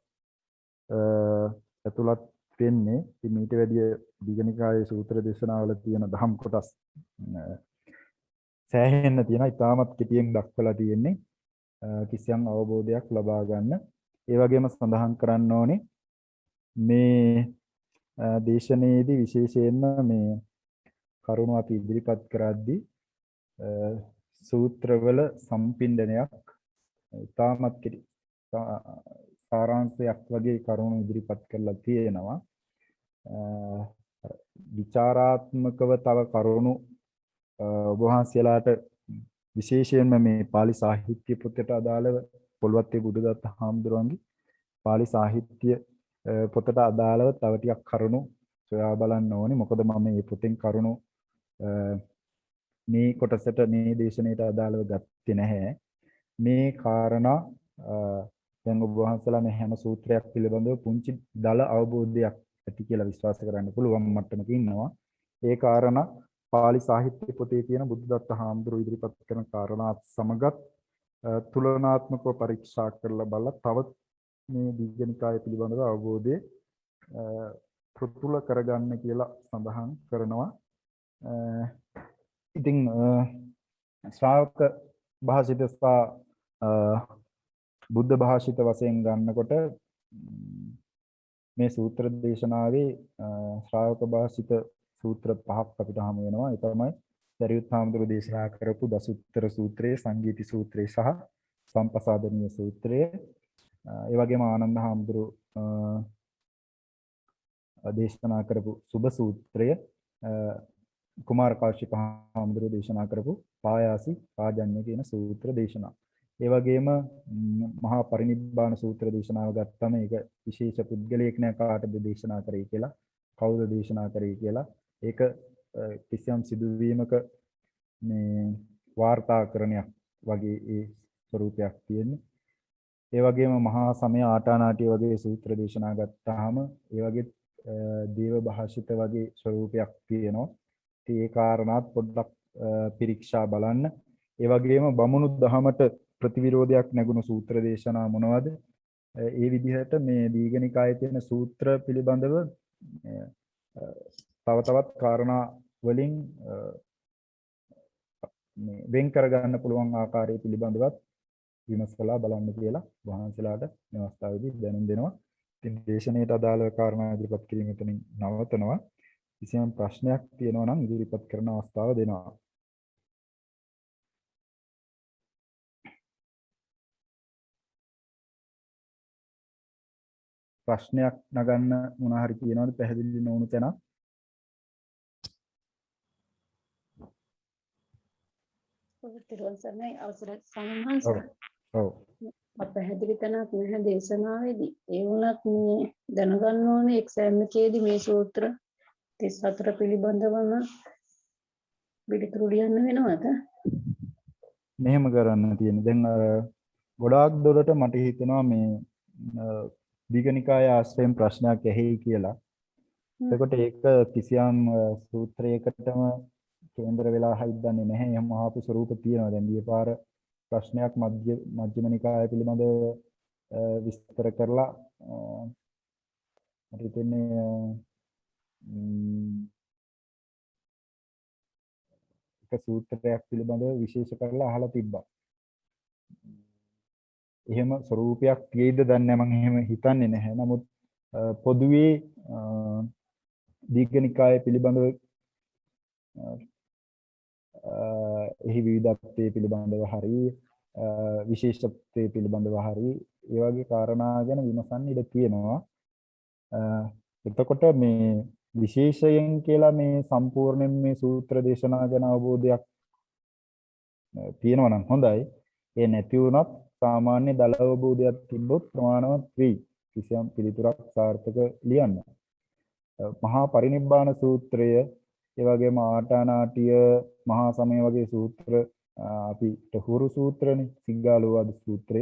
ඇතුළත් වෙන්නේ. ඉතින් ඊට වැඩිය දීඝනිකායේ සූත්‍ර දේශනාවල තියෙන ධම් කොටස් සෑහෙන්න තියෙනවා. ඉතාමත් කෙටියෙන් දක්වලා තියෙන්නේ කිසියම් අවබෝධයක් ලබා ගන්න. ඒ වගේම සඳහන් කරන්න ඕනේ මේ දේශනාවේදී විශේෂයෙන්ම මේ කරුණු අපි ඉදිරිපත් කරද්දී සූත්‍රවල සම්පින්ඩනයක් ඉතාමත් කෙටි සාරාංශයක් වගේ කරුණු ඉදිරිපත් කරලා තියෙනවා. විචාරාත්මකව තව කරුණු ඔබ වහන්සේලාට විශේෂයෙන්ම මේ pāli සාහිත්‍ය පොතට අදාළව පොල්වත්තේ බුදුදත්ත හාමුදුරුවන්ගේ pāli සාහිත්‍ය පොතට අදාළව තව ටිකක් කරුණු සොයා බලන්න ඕනේ. මොකද මම මේ පොතෙන් කරුණු මේ කොටසට මේ දේශනාවට අදාළව ගත්තේ නැහැ. මේ කාරණා දැන් ඔබ වහන්සේලා මේ හැම සූත්‍රයක් පිළිබඳව පුංචි දල අවබෝධයක් ඇති කියලා විශ්වාස කරන්න පුළුවන් මට්ටමක ඉන්නවා. ඒ කාරණා pāli සාහිත්‍ය පොතේ තියෙන බුදුදත්ත හාමුදුරුවෝ ඉදිරිපත් කරන කාරණාත් සමගත් තුලනාත්මකව පරීක්ෂා කරලා බලලා තව මේ දීඝනිකාය පිළිබඳව අවබෝධය ප්‍රතුල කරගන්න කියලා සඳහන් කරනවා. ඉතින් ශ්‍රාවක භාෂිත සහ බුද්ධ භාෂිත වශයෙන් ගන්නකොට මේ සූත්‍ර දේශනාවේ ශ්‍රාවක භාෂිත සූත්‍ර පහක් අපිට හමු වෙනවා. ඒ තමයි සරියුත් හාමුදුරුවෝ දේශනා කරපු දසුත්තර සූත්‍රය, සංගීති සූත්‍රය සහ සම්පසාදනීය සූත්‍රය. ඒ වගේම ආනන්ද හාමුදුරුවෝ දේශනා කරපු සුභ සූත්‍රය, කුමාර කාශ්‍යප හාමුදුරුවෝ දේශනා කරපු පායාසි පාජඤ්ඤ කියන සූත්‍ර දේශනා. ඒ වගේම මහා පරිනිබ්බාන සූත්‍ර දේශනාව ගත්තම ඒක විශේෂ පුද්ගලයෙක් නෑ කාටද දේශනා කරේ කියලා, කවුද දේශනා කරේ කියලා. ඒක කිසියම් සිදුවීමක මේ වාර්තාකරණයක් වගේ ඒ ස්වරූපයක් තියෙන්නේ. ඒ වගේම මහා සමය ආටානාටිය වගේ සූත්‍ර දේශනා ගත්තාම ඒ වගේ දේව භාෂිත වගේ ස්වරූපයක් තියෙනවා. ඉතින් ඒ කාරණාත් පොඩ්ඩක් පිරික්සා බලන්න. ඒ වගේම බමුණු දහමට ප්‍රතිවිරෝධයක් නැගුණු සූත්‍ර දේශනා මොනවද? ඒ විදිහට මේ දීඝනිකායේ තියෙන සූත්‍ර පිළිබඳව තව තවත් කාරණා වලින් මේ වෙන් කරගන්න පුළුවන් ආකාරය පිළිබඳවත් විමසලා බලන්න කියලා වහන්සේලාට මේ අවස්ථාවේදී දැනුම් දෙනවා. ඉතින් දේශනාවට අදාළ කාරණා ඉදිරිපත් කිරීම එතනින් නවතනවා. කිසියම් ප්‍රශ්නයක් තියෙනවා නම් ඉදිරිපත් කරන අවස්ථාව දෙනවා. ප්‍රශ්නයක් නගන්න මොනවා හරි කියනවද පැහැදිලි නොවුණු තැන? තිරුවන් සරණයි අවසරයි සම්හංස. ඔව්. අපහැදිලි තැනක් නැහැ දේශනාවේදී. ඒ වුණත් මේ දැනගන්න ඕනේ එක්සෑම් එකේදී මේ සූත්‍ර 34 පිළිබඳවම පිළිතුරු ලියන්න වෙනවද? මෙහෙම කරන්න තියෙන්නේ. දැන් ගොඩාක් දුරට මට හිතෙනවා මේ දීඝනිකාය ආශ්‍රයෙන් ප්‍රශ්නයක් ඇහි කියලා. එතකොට ඒක කිසියම් සූත්‍රයකටම කේන්දර වෙලා හිටන්නේ නැහැ. එහෙම ආපු ස්වරූප තියෙනවා. දැන් ඊපාර ප්‍රශ්නයක් මජ්ක්‍ධිම නිකාය පිළිබඳව විස්තර කරලා මට හිතෙන්නේ එක සූත්‍රයක් පිළිබඳව විශේෂ කරලා අහලා තිබ්බා. එහෙම ස්වරූපයක් තියෙයිද දන්නේ නැහැ. මම එහෙම හිතන්නේ නැහැ. නමුත් පොදුවේ දීඝනිකාය පිළිබඳව එහි විවිධත්වයේ පිළිබඳව හරි විශේෂත්වයේ පිළිබඳව හරි ඒ වගේ කාරණා ගැන විමසන්න ඉඩ තියෙනවා. එතකොට මේ විශේෂයෙන් කියලා මේ සම්පූර්ණයෙන් මේ සූත්‍ර දේශනා ගැන අවබෝධයක් තියෙනවා නම් හොඳයි. ඒ නැති වුණත් සාමාන්‍ය දල අවබෝධයක් තිබ්බොත් ප්‍රමාණවත් වෙයි. කිසියම් පිළිතුරක් සාර්ථක ලියන්න. මහා පරිනිබ්බාන සූත්‍රය, ඒ වගේම ආටානාටිය, මහා සමය වගේ සූත්‍ර අපිට හුරු සූත්‍රනේ, සිග්ගාලෝවාද සූත්‍රය.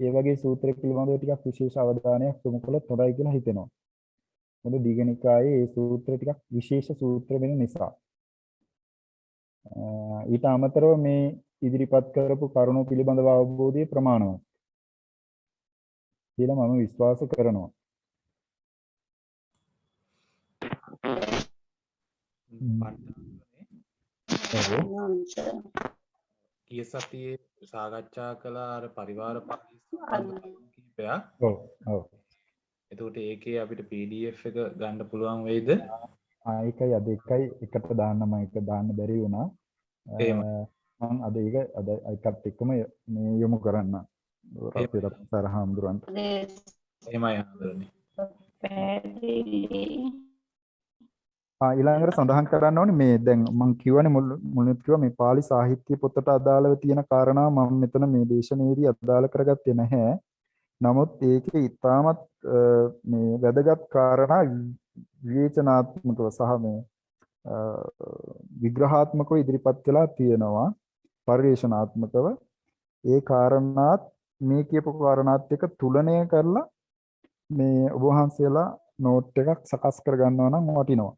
ඒ වගේ සූත්‍ර පිළිබඳව ටිකක් විශේෂ අවධානයක් යොමු කළොත් හොඳයි කියලා හිතෙනවා. මොකද දීඝනිකායේ මේ සූත්‍ර ටිකක් විශේෂ සූත්‍ර වෙන නිසා. ඊට අමතරව මේ ඉදිරිපත් කරපු කරුණු පිළිබඳව අවබෝධය ප්‍රමාණවත් කියලා මම විශ්වාස කරනවා. ගිය සතියේ සාකච්ඡා කළ අර පරිවාර කිහිපයක්. ඔව්. ඔව්. එතකොට ඒකේ අපිට PDF එක ගන්න පුළුවන් වෙයිද? ඒකයි අද එකයි එකට දාන්න මම එක දාන්න බැරි වුණා. මම අද ඒකත් එක්කම මේ යොමු කරන්න. අපේ රත්සාර හාමුදුරන්ට. එහෙමයි හාමුදුරනේ. ඊළඟට සඳහන් කරන්න ඕනේ මේ දැන් මම කියවනේ මුලින්ම කිව්වා මේ pāli සාහිත්‍ය පොතට අදාළව තියෙන කාරණා මම මෙතන මේ දේශනාවේදී අදාළ කරගත්තේ නැහැ. නමුත් ඒකේ ඉතාමත් මේ වැදගත් කාරණා විවේචනාත්මකව සහ මේ විග්‍රහාත්මකව ඉදිරිපත් වෙලා තියෙනවා පරිවේශනාත්මකව. ඒ කාරණාත් මේ කියපු කාරණාත් එක්ක තුලණය කරලා මේ ඔබ වහන්සේලා නෝට් එකක් සකස් කර ගන්නවා නම් වටිනවා.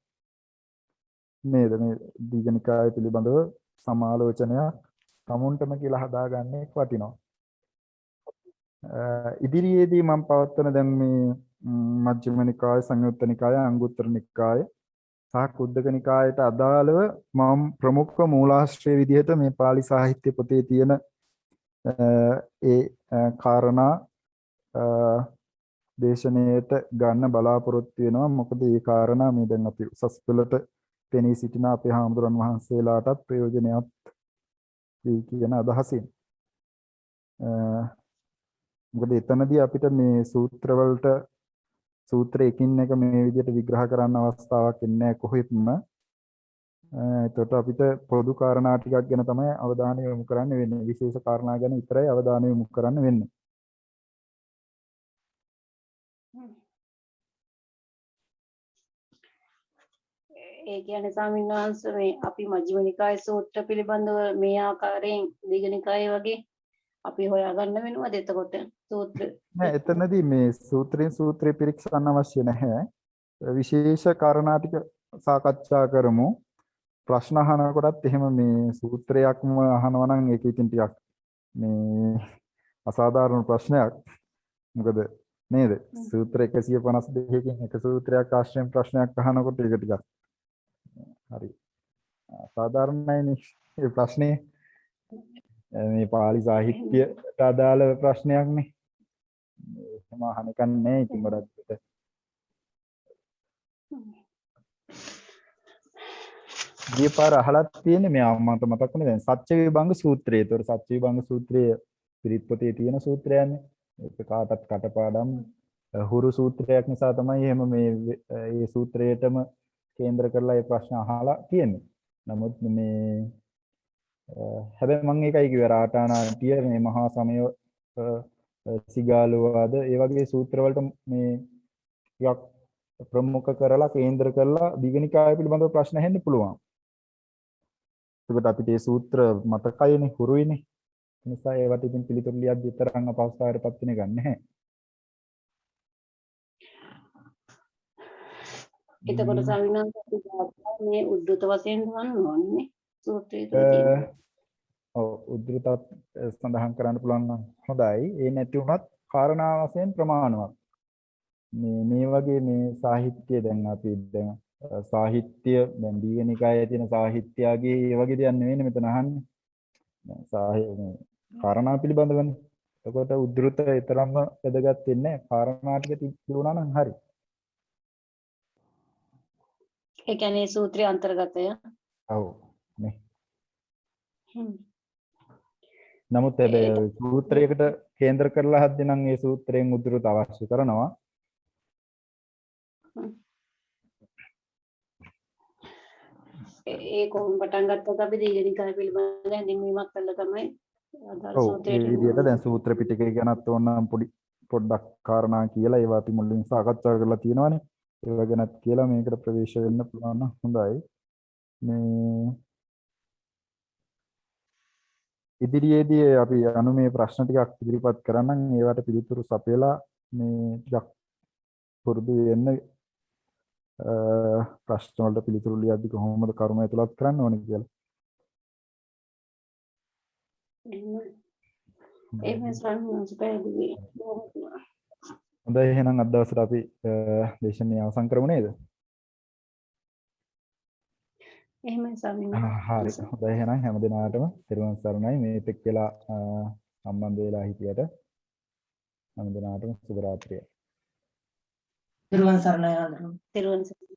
නේද? මේ දීඝනිකාය පිළිබඳව සමාලෝචනයක් තමුන්ටම කියලා හදාගන්නේ වටිනවා. ඉදිරියේදී මම පවත්වන දැන් මේ මජ්ක්‍ධිම නිකාය, සංයුත්ත නිකාය, අංගුත්තර නිකාය සහ කුද්දක නිකායට අදාළව මම ප්‍රමුඛ මූලාශ්‍රය විදිහට මේ pāli සාහිත්‍ය පොතේ තියෙන ඒ කාරණා දේශනාවට ගන්න බලාපොරොත්තු වෙනවා. මොකද මේ කාරණා මේ දැන් අපි උසස් පෙළට පෙනී සිටින අපේ හාමුදුරන් වහන්සේලාටත් ප්‍රයෝජනයක් දී කියන අදහසින්. මොකද එතනදී අපිට මේ සූත්‍රවලට සූත්‍ර එකින් එක මේ විදිහට විග්‍රහ කරන්න අවස්ථාවක් එන්නේ කොහෙත්ම. එතකොට අපිට පොදු කාරණා ටිකක් ගැන තමයි අවධානය යොමු කරන්න වෙන්නේ. විශේෂ කාරණා ගැන විතරයි අවධානය යොමු කරන්න වෙන්නේ. ඒ කියන්නේ ස්වාමීන් වහන්සේ මේ අපි මජ්ක්‍ධිම නිකායේ සූත්‍ර පිළිබඳව මේ ආකාරයෙන් දීඝ නිකායේ වගේ අපි හොයාගන්න වෙනවද එතකොට සූත්‍ර? නෑ එතනදී මේ සූත්‍රයෙන් සූත්‍රේ පිරික්සන්න අවශ්‍ය නැහැ. විශේෂ කාරණා ටික සාකච්ඡා කරමු. ප්‍රශ්න අහනකොටත් එහෙම මේ සූත්‍රයක්ම අහනවා නම් ඒක ඉතින් ටිකක් මේ අසාධාරණ ප්‍රශ්නයක්. මොකද නේද? සූත්‍ර 152කින් එක සූත්‍රයක් ආශ්‍රයෙන් ප්‍රශ්නයක් අහනකොට ඒක ටිකක් හරි අසාධාරණයි නේ මේ ප්‍රශ්නේ. මේ පාලි සාහිත්‍යයට අදාළ ප්‍රශ්නයක් නේ. එහෙම අහනකන් නෑ ඉතින් ගොඩක් විට. දීපාර අහලත් තියෙන්නේ මේ මට මතක් වුණේ දැන් සත්‍ය විභංග සූත්‍රය. ඒතකොට සත්‍ය විභංග සූත්‍රය පිරිත් පොතේ තියෙන සූත්‍රයන්නේ. ඒක කාටත් කටපාඩම් හුරු සූත්‍රයක් නිසා තමයි එහෙම මේ සූත්‍රයටම කේන්ද්‍ර කරලා මේ ප්‍රශ්න අහලා තියෙන්නේ. නමුත් මේ හැබැයි මම ඒකයි කිව්වේ රාඨානාටිය මේ මහා සමය සිගාලුවාද ඒ වගේ සූත්‍ර වලට මේ ටිකක් ප්‍රමුඛ කරලා කේන්ද්‍ර කරලා දීඝනිකාය පිළිබඳව ප්‍රශ්න අහෙන්න පුළුවන්. ඒකට අපිට මේ සූත්‍ර මතකයිනේ හුරුයිනේ. ඒ නිසා ඒවට ඉතින් පිළිතුරු ලියද්දි තරම් අපහසුතාවයටපත් වෙන්නේ නැහැ. එතකොට ස්වාමීන් වහන්සේ මේ උද්දත වශයෙන් ගන්න ඕනේ සූත්‍රය තුළ තියෙන. ඔව් උද්දෘතත් සඳහන් කරන්න පුළුවන් නම් හොඳයි. ඒ නැති වුණත් කාරණා වශයෙන් ප්‍රමාණවත්. මේ වගේ මේ සාහිත්‍ය දැන් අපි දැන් සාහිත්‍ය දැන් දීඝනිකායේ තියෙන සාහිත්‍යයේ ඒ වගේ දෙයක් නෙවෙයි මෙතන අහන්නේ. දැන් සාහිත්‍ය කාරණා පිළිබඳවනේ. එතකොට උද්දෘත තරම්ම වැදගත් වෙන්නේ කාරණා ටික තිබුණා නම් හරි. ඒ කියන්නේ සූත්‍රයේ අන්තර්ගතය. ඔව් නේ. නමුත් සූත්‍රයකට කේන්ද්‍ර කරලා හද්දී නම් ඒ සූත්‍රයෙන් උද්දෘත අවශ්‍ය කරනවා. ඒ කොහොම පටන් ගත්තත් අපි දීඝනිකාය පිළිබඳව හැඳින්වීමක් කළා තමයි අදාළ ඔව් සූත්‍රයට. ඒ විදිහට දැන් සූත්‍ර පිටකය ගැනත් ඕනනම් පොඩ්ඩක් කාරණා කියලා ඒවා අපි මුලින් සාකච්ඡා කරලා තියෙනවානේ. ඒවා ගැනත් කියලා මේකට ප්‍රවේශ වෙන්න පුළුවන් නම් හොඳයි. මේ ඉදිරියේදී අපි අනුමේ ප්‍රශ්න ටිකක් ඉදිරිපත් කරනනම් ඒවට පිළිතුරු සපයලා මේ ටිකක් පුරුදු වෙන්න ප්‍රශ්න වලට පිළිතුරු ලියද්දි කොහොමද කරුණ ඇතුළත් කරන්න ඕනේ කියලා. එහෙම ස්වාමීන් පැහැදිලි. හොඳයි එහෙනම් අද දවසට අපි දේශනාව අවසන් කරමු නේද? එහෙමයි ස්වාමීන් හරි. හොඳයි එහෙනම් හැමදිනාටම තෙරුවන් සරණයි. මේ තෙක් වෙලා සම්බන්ධ වෙලා හිටියට හැමදිනාටම සුබ රාත්‍රියක්. තෙරුවන් සරණයි ආදරව. තෙරුවන් සරණයි.